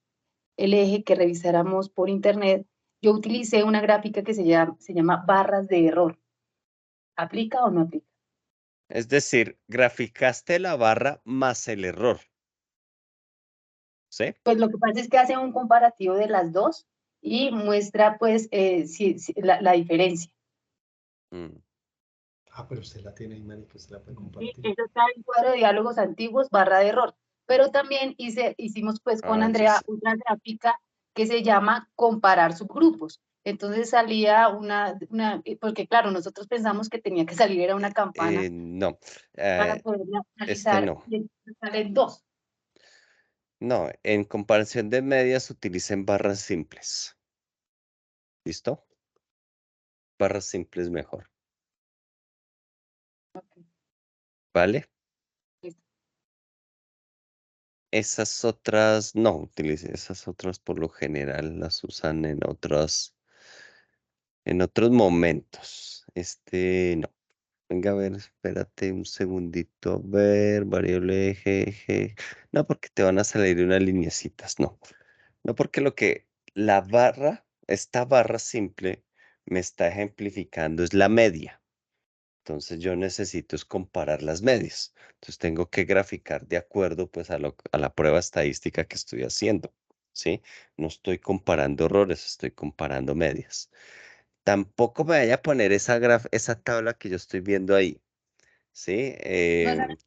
eje que revisáramos por internet, yo utilicé una gráfica que se llama barras de error. ¿Aplica o no aplica? Es decir, graficaste la barra más el error. ¿Sí? Pues lo que pasa es que hace un comparativo de las dos y muestra pues la diferencia. Mm. Ah, pero usted la tiene ahí, Marica, usted la puede Sí, compartir. eso está en cuadro de diálogos antiguos, barra de error. Pero también hicimos pues con Ah, ya Andrea sé. una gráfica que se llama comparar subgrupos. Entonces salía porque claro, nosotros pensamos que tenía que salir era una campana No, para poder este analizar, no. y entonces salen dos. No, en comparación de medias utilicen barras simples. ¿Listo? Barras simples mejor. ¿Vale? Listo. Esas otras, no utilicen, esas otras por lo general las usan en otros momentos. No. Venga, a ver, espérate un segundito, a ver, variable eje. No, porque te van a salir unas lineecitas, no. No, porque esta barra simple me está ejemplificando es la media. Entonces yo necesito es comparar las medias. Entonces tengo que graficar de acuerdo pues a la prueba estadística que estoy haciendo, ¿sí? No estoy comparando errores, estoy comparando medias. Tampoco me vaya a poner esa tabla que yo estoy viendo ahí, ¿sí? No es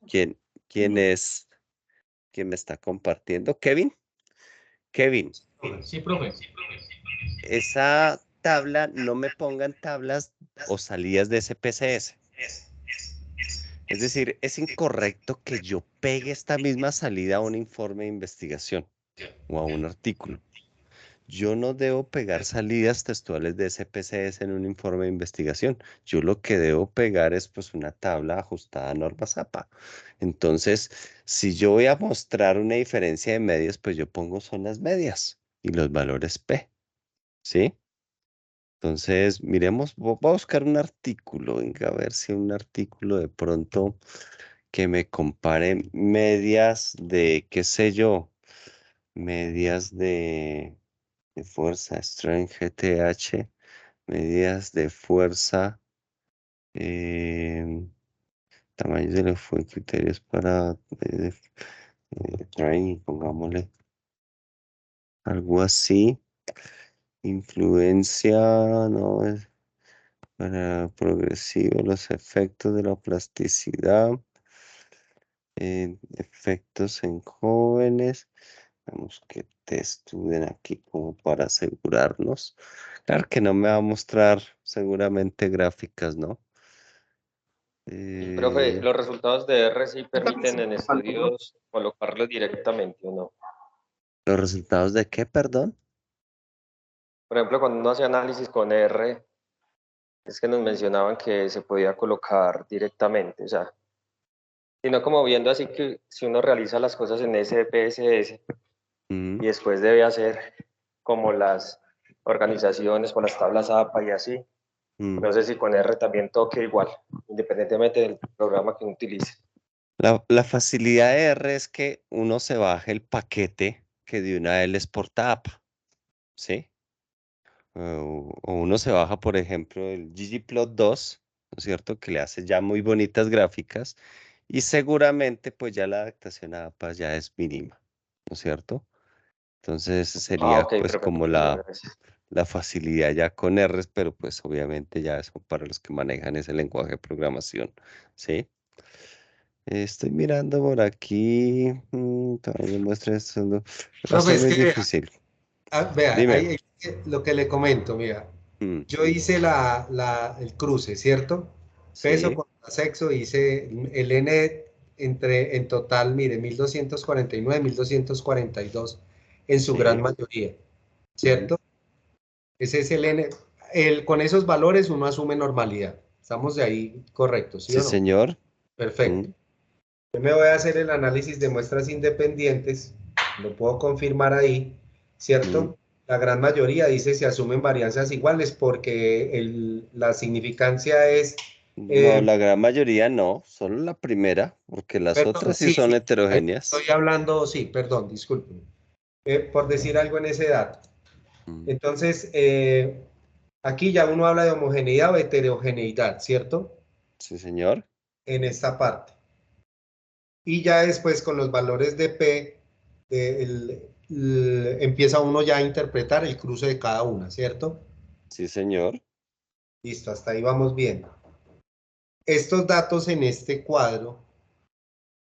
¿Quién es? ¿Quién me está compartiendo? ¿Kevin? Kevin, Sí, profe. esa tabla, no me pongan tablas o salidas de SPSS. Es decir, es incorrecto que yo pegue esta misma salida a un informe de investigación o a un artículo. Yo no debo pegar salidas textuales de SPSS en un informe de investigación. Yo lo que debo pegar es pues una tabla ajustada a normas APA. Entonces, si yo voy a mostrar una diferencia de medias, pues yo pongo son las medias y los valores P. ¿Sí? Entonces, miremos, voy a buscar un artículo, venga, a ver si un artículo de pronto que me compare medias de, qué sé yo, medias de fuerza, Strength GTH, medidas de fuerza, tamaños de los criterios para training, pongámosle algo así. Influencia, no es para progresivo, los efectos de la plasticidad, efectos en jóvenes. Vamos que te estudien aquí como para asegurarnos. Claro que no me va a mostrar seguramente gráficas, ¿no? Y, profe, ¿los resultados de R sí permiten en Faltó, profe. estudios colocarlos directamente o no? ¿Los resultados de qué, perdón? Por ejemplo, cuando uno hace análisis con R, es que nos mencionaban que se podía colocar directamente, o sea, sino como viendo así que si uno realiza las cosas en SPSS Mm, y después debe hacer como las organizaciones con las tablas APA y así, mm. no sé si con R también toque igual, independientemente del programa que uno utilice. La facilidad de R es que uno se baje el paquete que de una vez le exporta APA, ¿sí? O uno se baja, por ejemplo, el ggplot2, ¿no es cierto? Que le hace ya muy bonitas gráficas y seguramente pues ya la adaptación a APA ya es mínima, ¿no es cierto? Entonces esa Ah, sería ok, pues perfecto, como profe, gracias. la facilidad ya con R, pero pues obviamente ya eso para los que manejan ese lenguaje de programación, ¿sí? Estoy mirando por aquí, todavía muestra esto, va a Profe, ser es muy que difícil. vea, Dime. ahí lo que le comento, mira, Mm, yo hice el cruce, ¿cierto? Peso sí, contra sexo, hice el N en total, mire, 1249, 1242 en su gran sí, mayoría, ¿cierto? Ese es el N. Con esos valores uno asume normalidad. Estamos de ahí correctos, ¿sí sí, o no? señor. Perfecto. Yo me voy a hacer el análisis de muestras independientes, lo puedo confirmar ahí, ¿cierto? La gran mayoría dice se asumen varianzas iguales porque la significancia es... No, la gran mayoría no, solo la primera, porque las perdón, otras sí son ahí heterogéneas. estoy hablando, sí, perdón, disculpen, por decir algo en ese dato. Entonces, aquí ya uno habla de homogeneidad o heterogeneidad, ¿cierto? Sí, señor. En esta parte. Y ya después con los valores de P, empieza uno ya a interpretar el cruce de cada una, ¿cierto? Sí, señor. Listo, hasta ahí vamos bien. Estos datos en este cuadro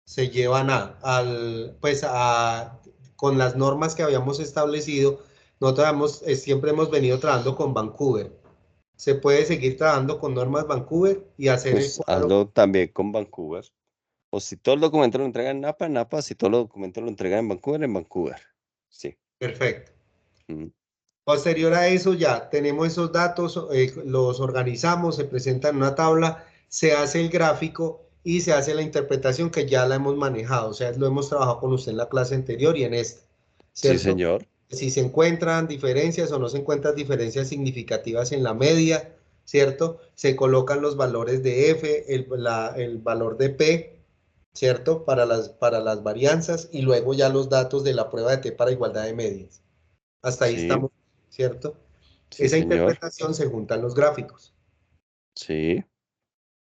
se llevan con las normas que habíamos establecido. Nosotros siempre hemos venido trabajando con Vancouver. Se puede seguir trabajando con normas Vancouver y hacer el Pues cuadro. hazlo también con Vancouver. O si todos los documentos lo entregan en Napa, en Napa. Si todos los documentos lo entregan en Vancouver, en Vancouver. Sí. Perfecto. Mm. Posterior a eso ya tenemos esos datos, los organizamos, se presentan en una tabla, se hace el gráfico y se hace la interpretación que ya la hemos manejado, o sea, lo hemos trabajado con usted en la clase anterior y en esta, Sí, ¿cierto? señor. Si se encuentran diferencias o no se encuentran diferencias significativas en la media, ¿cierto? Se colocan los valores de F, el valor de P, ¿cierto? Para las varianzas y luego ya los datos de la prueba de T para igualdad de medias. Hasta ahí Sí, estamos, ¿cierto? sí, Esa señor. interpretación se juntan los gráficos, Sí,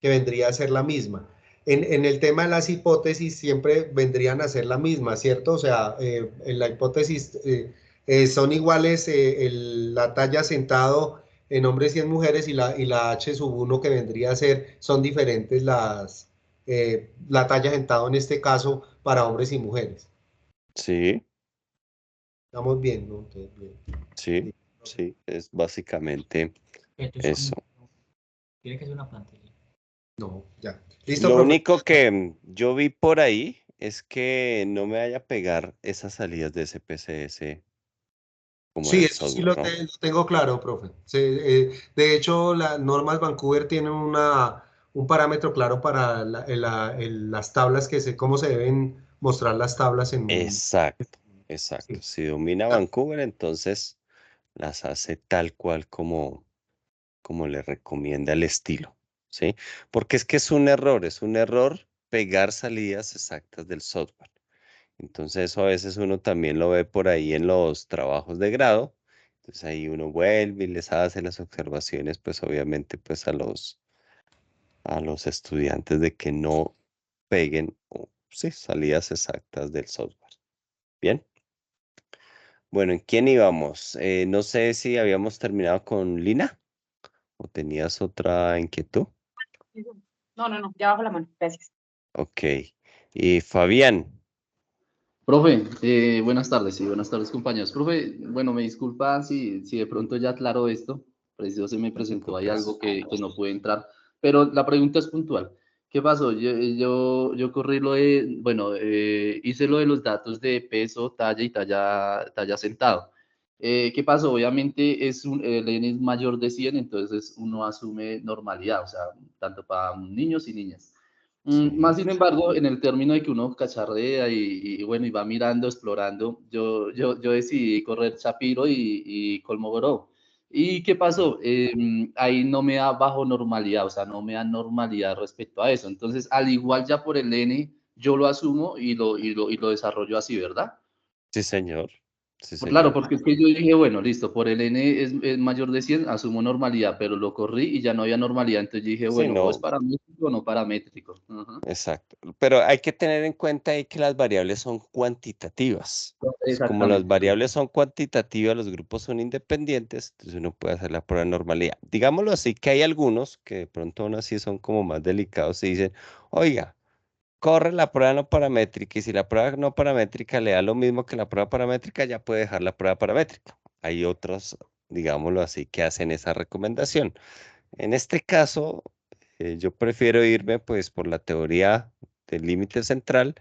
que vendría a ser la misma. En el tema de las hipótesis siempre vendrían a ser la misma, ¿cierto? O sea, en la hipótesis son iguales la talla sentado en hombres y en mujeres y la H sub 1 que vendría a ser, son diferentes la talla sentado en este caso para hombres y mujeres. sí, Estamos bien, ¿no? Entonces, bien. sí, sí. Es básicamente Entonces, eso. tiene que ser una plantilla. No, ya. Listo, Lo profe. único que yo vi por ahí es que no me vaya a pegar esas salidas de SPSS como Sí, del eso sí software, ¿no? lo tengo claro, profe. De hecho, las normas Vancouver tienen un parámetro claro para las tablas, cómo se deben mostrar las tablas en... Exacto, exacto. Sí. Si domina Vancouver, entonces las hace tal cual como le recomienda el estilo, ¿sí? Porque es que es un error pegar salidas exactas del software. Entonces eso a veces uno también lo ve por ahí en los trabajos de grado. Entonces ahí uno vuelve y les hace las observaciones, pues obviamente pues a los estudiantes de que no peguen, sí, salidas exactas del software. Bien. Bueno, ¿en quién íbamos? No sé si habíamos terminado con Lina o tenías otra inquietud. No, ya bajo la mano, gracias. Ok. Y Fabián. Profe, buenas tardes, sí, buenas tardes compañeros. Profe, bueno, me disculpa si de pronto ya aclaro esto, preciso se me presentó ahí algo que no pude entrar, pero la pregunta es puntual. ¿Qué pasó? Yo corrí hice lo de los datos de peso, talla y talla sentado. ¿Qué pasó? Obviamente el N es mayor de 100, entonces uno asume normalidad, o sea, tanto para niños y niñas. Sí. Más sin embargo, en el término de que uno cacharrea y va mirando, explorando, yo decidí correr Shapiro y Kolmogorov. ¿Y qué pasó? Ahí no me da bajo normalidad, o sea, no me da normalidad respecto a eso. Entonces, al igual ya por el N, yo lo asumo y lo desarrollo así, ¿verdad? Sí, señor. Sí, Claro, señor. porque es que yo dije, bueno, listo, por el N es mayor de 100, asumo normalidad, pero lo corrí y ya no había normalidad, entonces yo dije, Sí, bueno, o es no, paramétrico o no paramétrico. Ajá. exacto. Pero hay que tener en cuenta ahí que las variables son cuantitativas. Entonces, como las Exactamente. variables son cuantitativas, los grupos son independientes, entonces uno puede hacer la prueba de normalidad. Digámoslo así, que hay algunos que de pronto aún así son como más delicados y dicen, oiga, corre la prueba no paramétrica y si la prueba no paramétrica le da lo mismo que la prueba paramétrica, ya puede dejar la prueba paramétrica. Hay otros, digámoslo así, que hacen esa recomendación. En este caso, yo prefiero irme pues por la teoría del límite central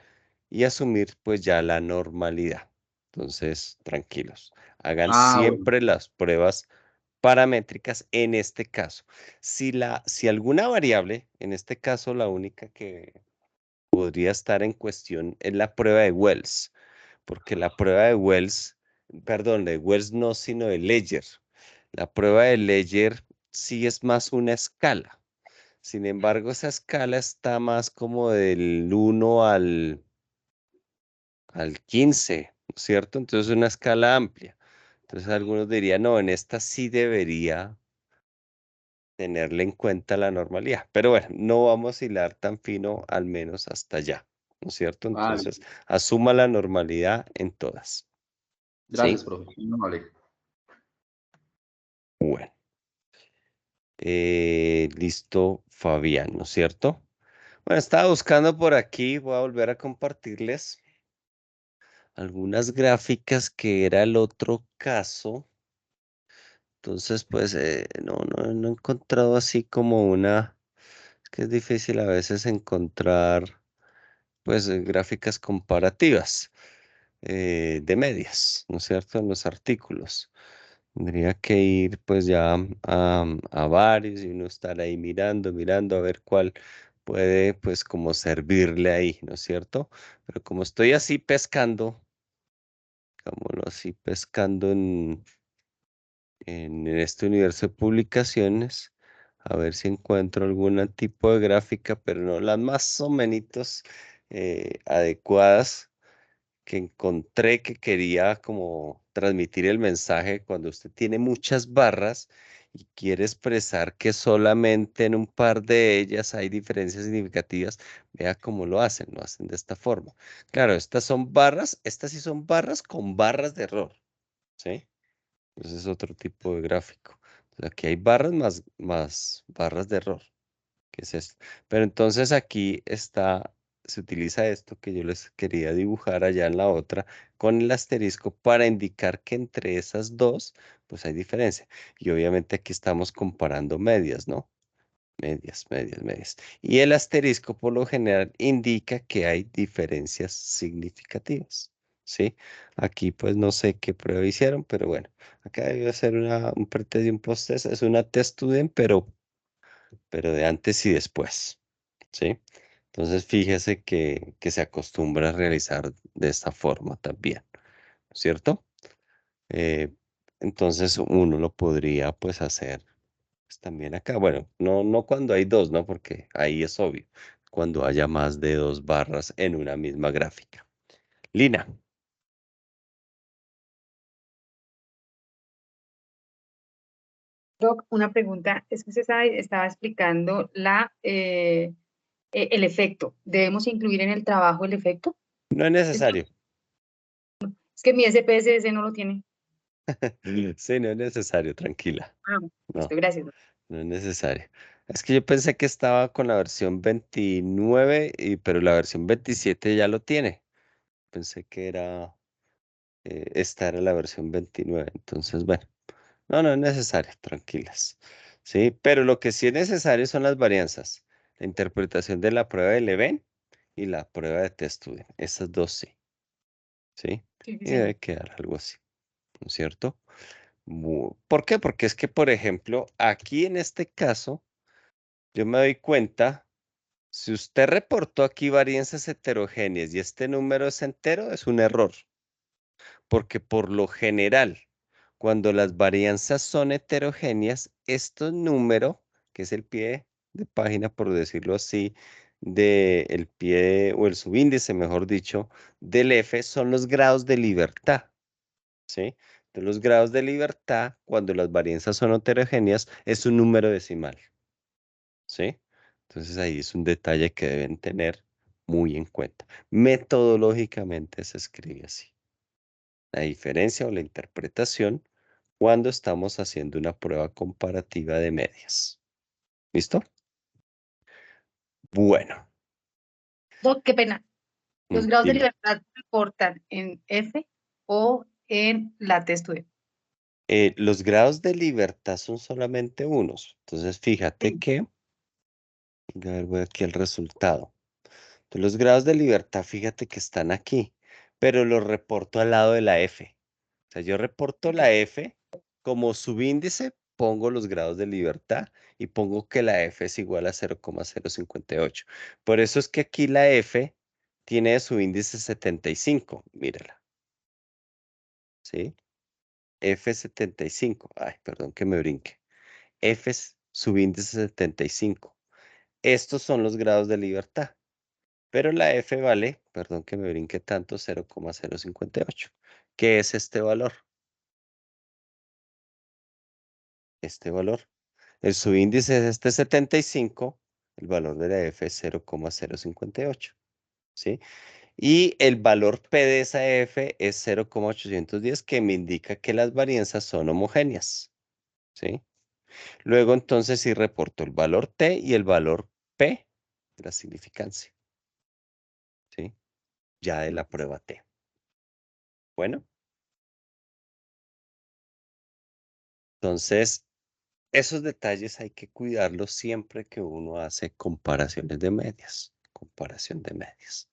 y asumir pues ya la normalidad. Entonces, tranquilos, hagan Ah, bueno. siempre las pruebas paramétricas en este caso. Si alguna variable, en este caso la única podría estar en cuestión es la prueba de Wells, porque la prueba de Wells, perdón, de Wells no, sino de Ledger. La prueba de Ledger sí es más una escala. Sin embargo, esa escala está más como del 1 al 15, ¿no es cierto? Entonces es una escala amplia. Entonces algunos dirían, no, en esta sí debería tenerle en cuenta la normalidad. Pero bueno, no vamos a hilar tan fino, al menos hasta allá, ¿no es cierto? Vale, Entonces, asuma la normalidad en todas. gracias, ¿Sí? profe. No, vale. Bueno. Listo, Fabián, ¿no es cierto? Bueno, estaba buscando por aquí, voy a volver a compartirles algunas gráficas que era el otro caso. Entonces, pues, no he encontrado así como una, es que es difícil a veces encontrar, pues, gráficas comparativas de medias, ¿no es cierto? En los artículos. Tendría que ir pues ya a varios y uno estar ahí mirando a ver cuál puede pues como servirle ahí, ¿no es cierto? Pero como estoy así pescando, digámoslo así, pescando en este universo de publicaciones, a ver si encuentro algún tipo de gráfica, pero no las más o menos adecuadas que encontré que quería como transmitir el mensaje cuando usted tiene muchas barras y quiere expresar que solamente en un par de ellas hay diferencias significativas, vea cómo lo hacen de esta forma. Claro, estas son barras, estas sí son barras con barras de error, ¿sí? Ese es otro tipo de gráfico. Aquí hay barras más barras de error. ¿Qué es esto? Pero entonces aquí está, se utiliza esto que yo les quería dibujar allá en la otra con el asterisco para indicar que entre esas dos, pues hay diferencia. Y obviamente aquí estamos comparando medias, ¿no? Medias. Y el asterisco por lo general indica que hay diferencias significativas, ¿sí? Aquí pues no sé qué prueba hicieron, pero bueno, acá debe ser un pretest y un post-test, es una test student, pero de antes y después, ¿sí? Entonces fíjese que se acostumbra a realizar de esta forma también, ¿cierto? Eh, entonces uno lo podría pues hacer pues, también acá. Bueno, no cuando hay dos, ¿no? Porque ahí es obvio, cuando haya más de dos barras en una misma gráfica. Lina. Doc, una pregunta, es que usted estaba explicando el efecto. ¿Debemos incluir en el trabajo el efecto? No es necesario. Es que mi SPSS no lo tiene. Sí, no es necesario, tranquila. Ah, No. listo, gracias. No es necesario. Es que yo pensé que estaba con la versión 29, pero la versión 27 ya lo tiene. Pensé que era, esta era la versión 29. Entonces, bueno, no es necesario, tranquilas. Sí, pero lo que sí es necesario son las varianzas. La interpretación de la prueba de Leven y la prueba de test student. Esas dos sí. Sí, Sí, sí, y señor. debe quedar algo así, ¿no es cierto? ¿Por qué? Porque es que, por ejemplo, aquí en este caso, yo me doy cuenta. Si usted reportó aquí varianzas heterogéneas y este número es entero, es un error, porque por lo general, cuando las varianzas son heterogéneas, este número, que es el pie de página, por decirlo así, del pie o el subíndice, mejor dicho, del F, son los grados de libertad, ¿sí? De los grados de libertad, cuando las varianzas son heterogéneas, es un número decimal. ¿Sí? Entonces ahí es un detalle que deben tener muy en cuenta. Metodológicamente se escribe así. La diferencia o la interpretación cuando estamos haciendo una prueba comparativa de medias. ¿Listo? Bueno. Doc, qué pena. ¿Los grados de Dime. libertad se reportan en F o en la test student? Los grados de libertad son solamente unos. Entonces fíjate que, a ver, voy aquí el resultado. Entonces, los grados de libertad, fíjate que están aquí, pero los reporto al lado de la F. O sea, yo reporto la F como subíndice pongo los grados de libertad y pongo que la F es igual a 0,058. Por eso es que aquí la F tiene su índice 75, mírala. ¿Sí? F75. Ay, perdón que me brinque. F es subíndice 75. Estos son los grados de libertad. Pero la F vale, perdón que me brinque tanto, 0,058. ¿Qué es este valor? Este valor. El subíndice es este 75, el valor de la F es 0,058. ¿Sí? Y el valor P de esa F es 0,810, que me indica que las varianzas son homogéneas. ¿Sí? Luego entonces sí reporto el valor T y el valor P de la significancia. ¿Sí? Ya de la prueba T. Bueno. Entonces, esos detalles hay que cuidarlos siempre que uno hace comparaciones de medias. Comparación de medias.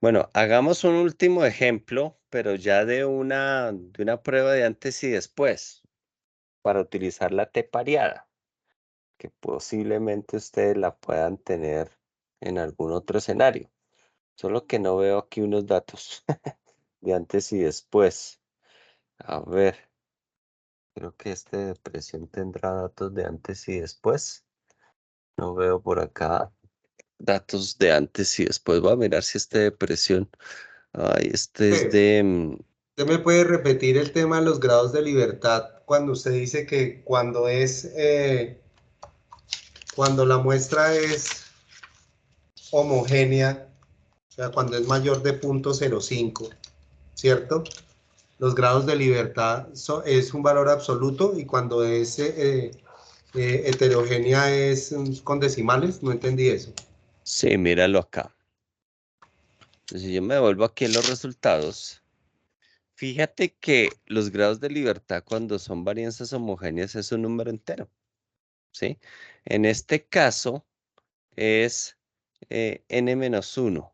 Bueno, hagamos un último ejemplo, pero ya de una prueba de antes y después, para utilizar la T pareada, que posiblemente ustedes la puedan tener en algún otro escenario. Solo que no veo aquí unos datos de antes y después. A ver, creo que este de depresión tendrá datos de antes y después. No veo por acá datos de antes y después. Voy a mirar si este de depresión. Ay, este es de... ¿Usted me puede repetir el tema de los grados de libertad cuando usted dice que cuando la muestra es homogénea, o sea, cuando es mayor de 0,05, ¿cierto? Los grados de libertad es un valor absoluto y cuando es heterogénea es con decimales, no entendí eso. Sí, míralo acá. Entonces, si yo me devuelvo aquí en los resultados, fíjate que los grados de libertad cuando son varianzas homogéneas es un número entero, ¿sí? En este caso es n-1,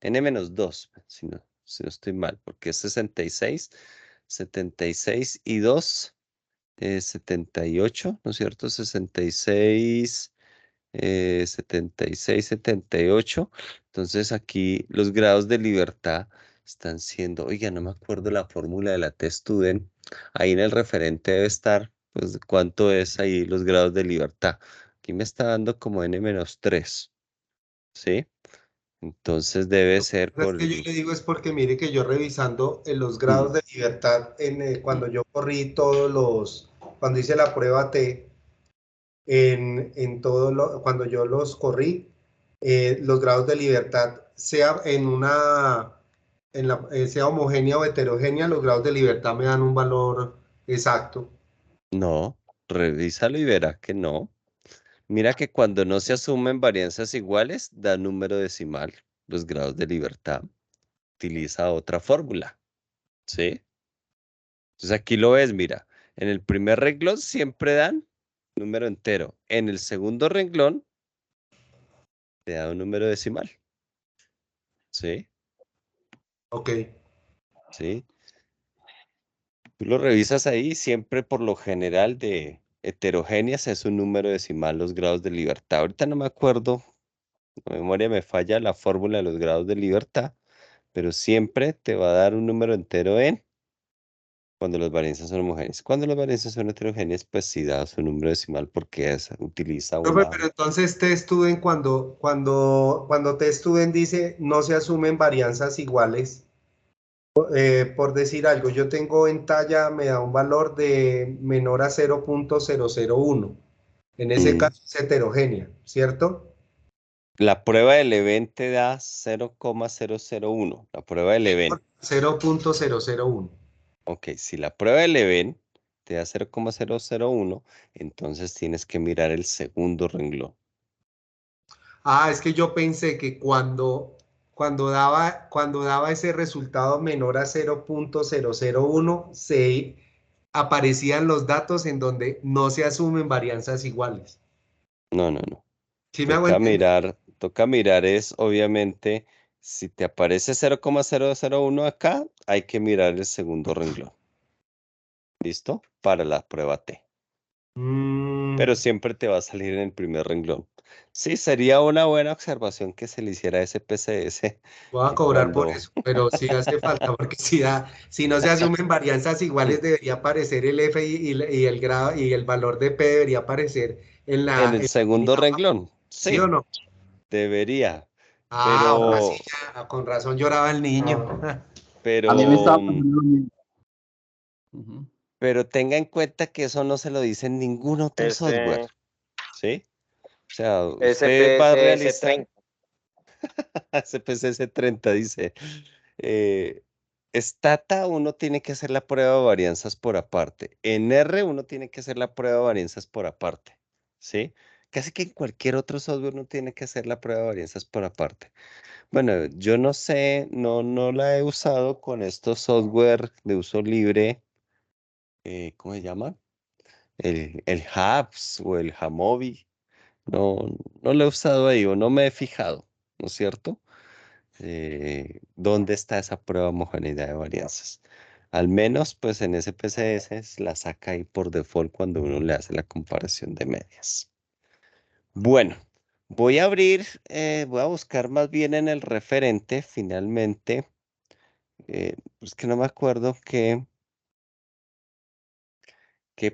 n-2, si no estoy mal, porque es 76 y 2, 78, ¿no es cierto? 76, 76, 78. Entonces aquí los grados de libertad están siendo, oiga, no me acuerdo la fórmula de la T-Student. Ahí en el referente debe estar, pues, cuánto es ahí los grados de libertad. Aquí me está dando como n-3, ¿sí? Entonces debe ser Lo por... que yo le digo es porque mire que yo revisando los grados de libertad, cuando yo corrí cuando hice la prueba T, cuando yo los corrí, los grados de libertad, sea sea homogénea o heterogénea, los grados de libertad me dan un valor exacto. No, revísalo y verá que no. Mira que cuando no se asumen varianzas iguales, da número decimal. Los grados de libertad. Utiliza otra fórmula, ¿sí? Entonces aquí lo ves, mira. En el primer renglón siempre dan número entero. En el segundo renglón te da un número decimal. ¿Sí? Ok. ¿Sí? Tú lo revisas ahí, siempre por lo general de heterogéneas es un número decimal los grados de libertad. Ahorita no me acuerdo, la memoria me falla la fórmula de los grados de libertad, pero siempre te va a dar un número entero en cuando las varianzas son homogéneas. Cuando las varianzas son heterogéneas, pues sí da su número decimal porque utiliza Profe, una... pero entonces TestStudent, cuando TestStudent dice no se asumen varianzas iguales, por decir algo, yo tengo en talla, me da un valor de menor a 0,001. En ese Mm, caso es heterogénea, ¿cierto? La prueba del event te da 0,001. La prueba del event. 0,001. Ok, si la prueba del event te da 0,001, entonces tienes que mirar el segundo renglón. Ah, es que yo pensé que cuando daba ese resultado menor a 0,001, aparecían los datos en donde no se asumen varianzas iguales. No, no, no. ¿Sí me hago entender? Toca mirar es, obviamente, si te aparece 0,001 acá, hay que mirar el segundo renglón. ¿Listo? Para la prueba T. Pero siempre te va a salir en el primer renglón. Sí, sería una buena observación que se le hiciera a SPSS. Voy a cobrar por Cuando... eso, pero sí hace falta, porque si no se asumen varianzas iguales, debería aparecer el F y el grado y el valor de P debería aparecer en En la el línea segundo abajo, renglón, ¿sí o sí, no? debería. Ah, ahora sí, Pero, ya, con razón lloraba el niño. A mí me estaba pero, pasando lo mismo. Ujú. pero tenga en cuenta que eso no se lo dice en ningún otro software, Ese ¿sí? O sea, usted va a SPSS realizar 30. CPCS 30, dice. Stata uno tiene que hacer la prueba de varianzas por aparte. En R uno tiene que hacer la prueba de varianzas por aparte, ¿sí? Casi que en cualquier otro software uno tiene que hacer la prueba de varianzas por aparte. Bueno, yo no sé, no la he usado con estos software de uso libre, ¿cómo se llama? El Hubs o el Jamovi. No, no lo he usado ahí o no me he fijado, ¿no es cierto? ¿Dónde está esa prueba de homogeneidad de varianzas? Al menos, pues en SPSS la saca ahí por default cuando uno le hace la comparación de medias. Bueno, voy a abrir, voy a buscar más bien en el referente, finalmente, pues que no me acuerdo qué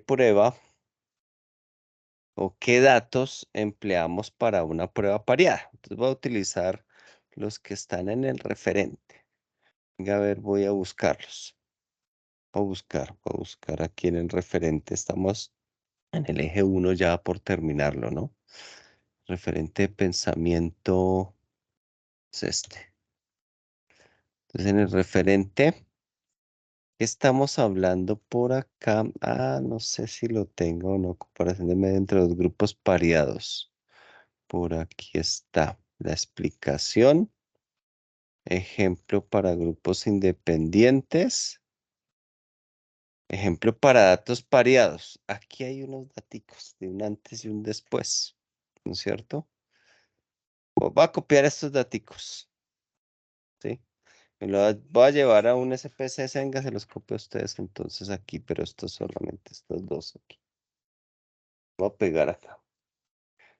prueba o qué datos empleamos para una prueba pareada. Entonces voy a utilizar los que están en el referente. Venga, a ver, voy a buscarlos. Voy a buscar aquí en el referente. Estamos en el eje 1 ya por terminarlo, ¿no? Referente de pensamiento es este. Entonces, en el referente, ¿qué estamos hablando por acá? Ah, no sé si lo tengo o no. Comparación de medio entre los grupos pareados. Por aquí está la explicación. Ejemplo para grupos independientes. Ejemplo para datos pareados. Aquí hay unos daticos de un antes y un después, ¿no es cierto? Voy a copiar estos daticos, ¿sí? Voy a llevar a un SPSS, venga, se los copio a ustedes entonces aquí, pero estos solamente, estos dos aquí. Voy a pegar acá.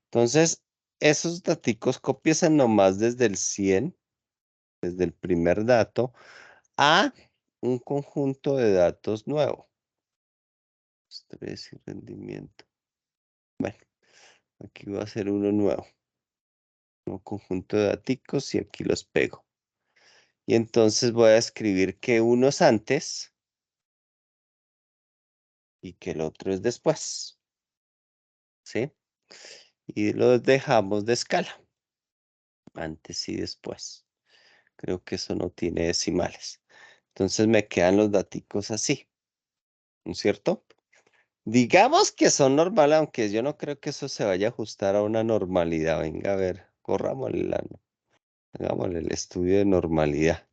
Entonces, esos daticos copiesen nomás desde el 100, desde el primer dato, a un conjunto de datos nuevo. Estrés y rendimiento. Bueno, aquí voy a hacer uno nuevo. Un conjunto de daticos y aquí los pego. Y entonces voy a escribir que uno es antes y que el otro es después. ¿Sí? Y los dejamos de escala. Antes y después. Creo que eso no tiene decimales. Entonces me quedan los daticos así. ¿No es cierto? Digamos que son normales, aunque yo no creo que eso se vaya a ajustar a una normalidad. Venga, a ver, hagámosle el estudio de normalidad.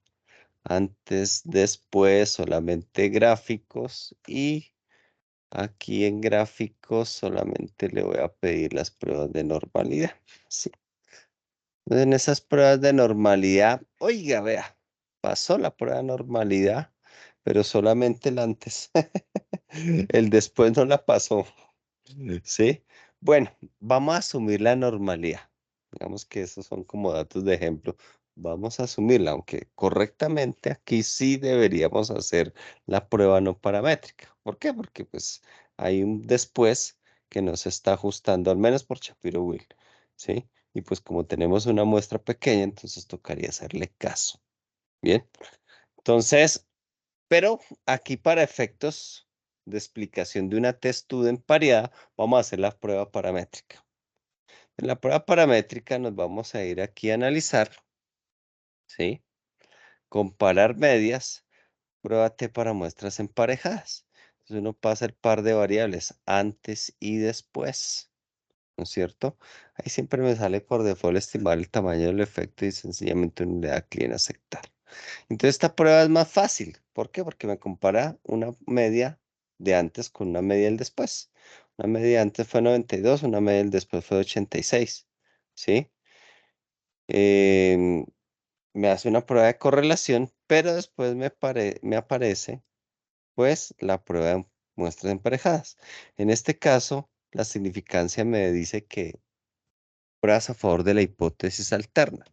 Antes, después, solamente gráficos y aquí en gráficos solamente le voy a pedir las pruebas de normalidad. Sí. Entonces, en esas pruebas de normalidad, oiga, vea, pasó la prueba de normalidad, pero solamente el antes. El después no la pasó. ¿Sí? Bueno, vamos a asumir la normalidad. Digamos que esos son como datos de ejemplo. Vamos a asumirla, aunque correctamente aquí sí deberíamos hacer la prueba no paramétrica. ¿Por qué? Porque pues hay un después que no se está ajustando, al menos por Shapiro-Wilk, ¿sí? Y pues como tenemos una muestra pequeña, entonces tocaría hacerle caso. Bien, entonces, pero aquí para efectos de explicación de una test-student pareada, vamos a hacer la prueba paramétrica. En la prueba paramétrica nos vamos a ir aquí a analizar, ¿sí? Comparar medias, prueba T para muestras emparejadas. Entonces uno pasa el par de variables antes y después, ¿no es cierto? Ahí siempre me sale por default estimar el tamaño del efecto y sencillamente uno le da clic en aceptar. Entonces esta prueba es más fácil. ¿Por qué? Porque me compara una media de antes con una media del después. Una media antes fue 92, una media del después fue 86. ¿Sí? Em, Me hace una prueba de correlación, pero después me aparece pues la prueba muestras emparejadas. En este caso, la significancia me dice que pruebas a favor de la hipótesis alterna.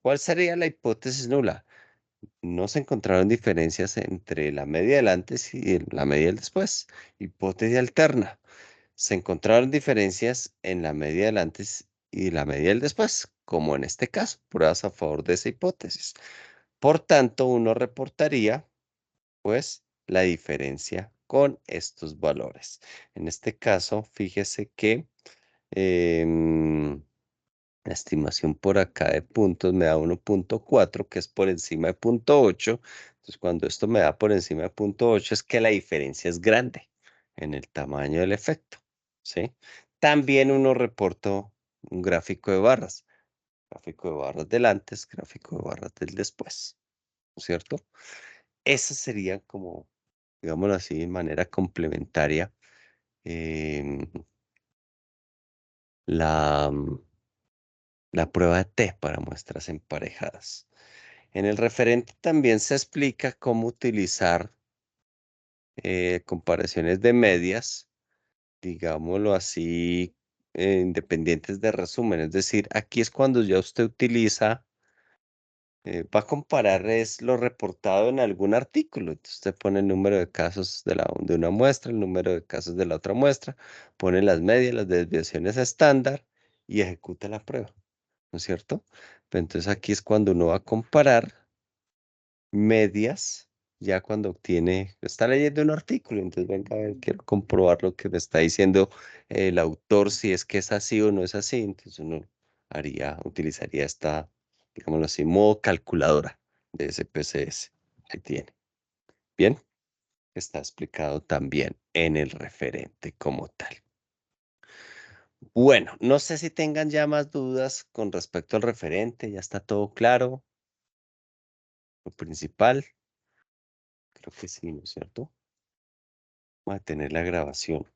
¿Cuál sería la hipótesis nula? No se encontraron diferencias entre la media del antes y la media del después. Hipótesis alterna. Se encontraron diferencias en la media del antes y la media del después, como en este caso, pruebas a favor de esa hipótesis. Por tanto, uno reportaría, pues, la diferencia con estos valores. En este caso, fíjese que la estimación por acá de puntos me da 1.4, que es por encima de 0.8. Entonces, cuando esto me da por encima de 0.8 es que la diferencia es grande en el tamaño del efecto, ¿sí? También uno reportó un gráfico de barras. Gráfico de barras del antes, gráfico de barras del después, ¿no es cierto? Esa sería como, digámoslo así, de manera complementaria, la, la prueba de T para muestras emparejadas. En el referente también se explica cómo utilizar comparaciones de medias, digámoslo así, independientes de resumen. Es decir, aquí es cuando ya usted utiliza, va a comparar es lo reportado en algún artículo. Entonces usted pone el número de casos de una muestra, el número de casos de la otra muestra, pone las medias, las desviaciones estándar y ejecuta la prueba, ¿no es cierto? Pero entonces aquí es cuando uno va a comparar medias, ya cuando obtiene, está leyendo un artículo, entonces venga a ver, quiero comprobar lo que me está diciendo el autor, si es que es así o no es así, entonces uno utilizaría esta, digámoslo así, modo calculadora de SPSS. Ahí tiene. Bien, está explicado también en el referente como tal. Bueno, no sé si tengan ya más dudas con respecto al referente, ya está todo claro. Lo principal, creo que sí, ¿no es cierto? Voy a tener la grabación.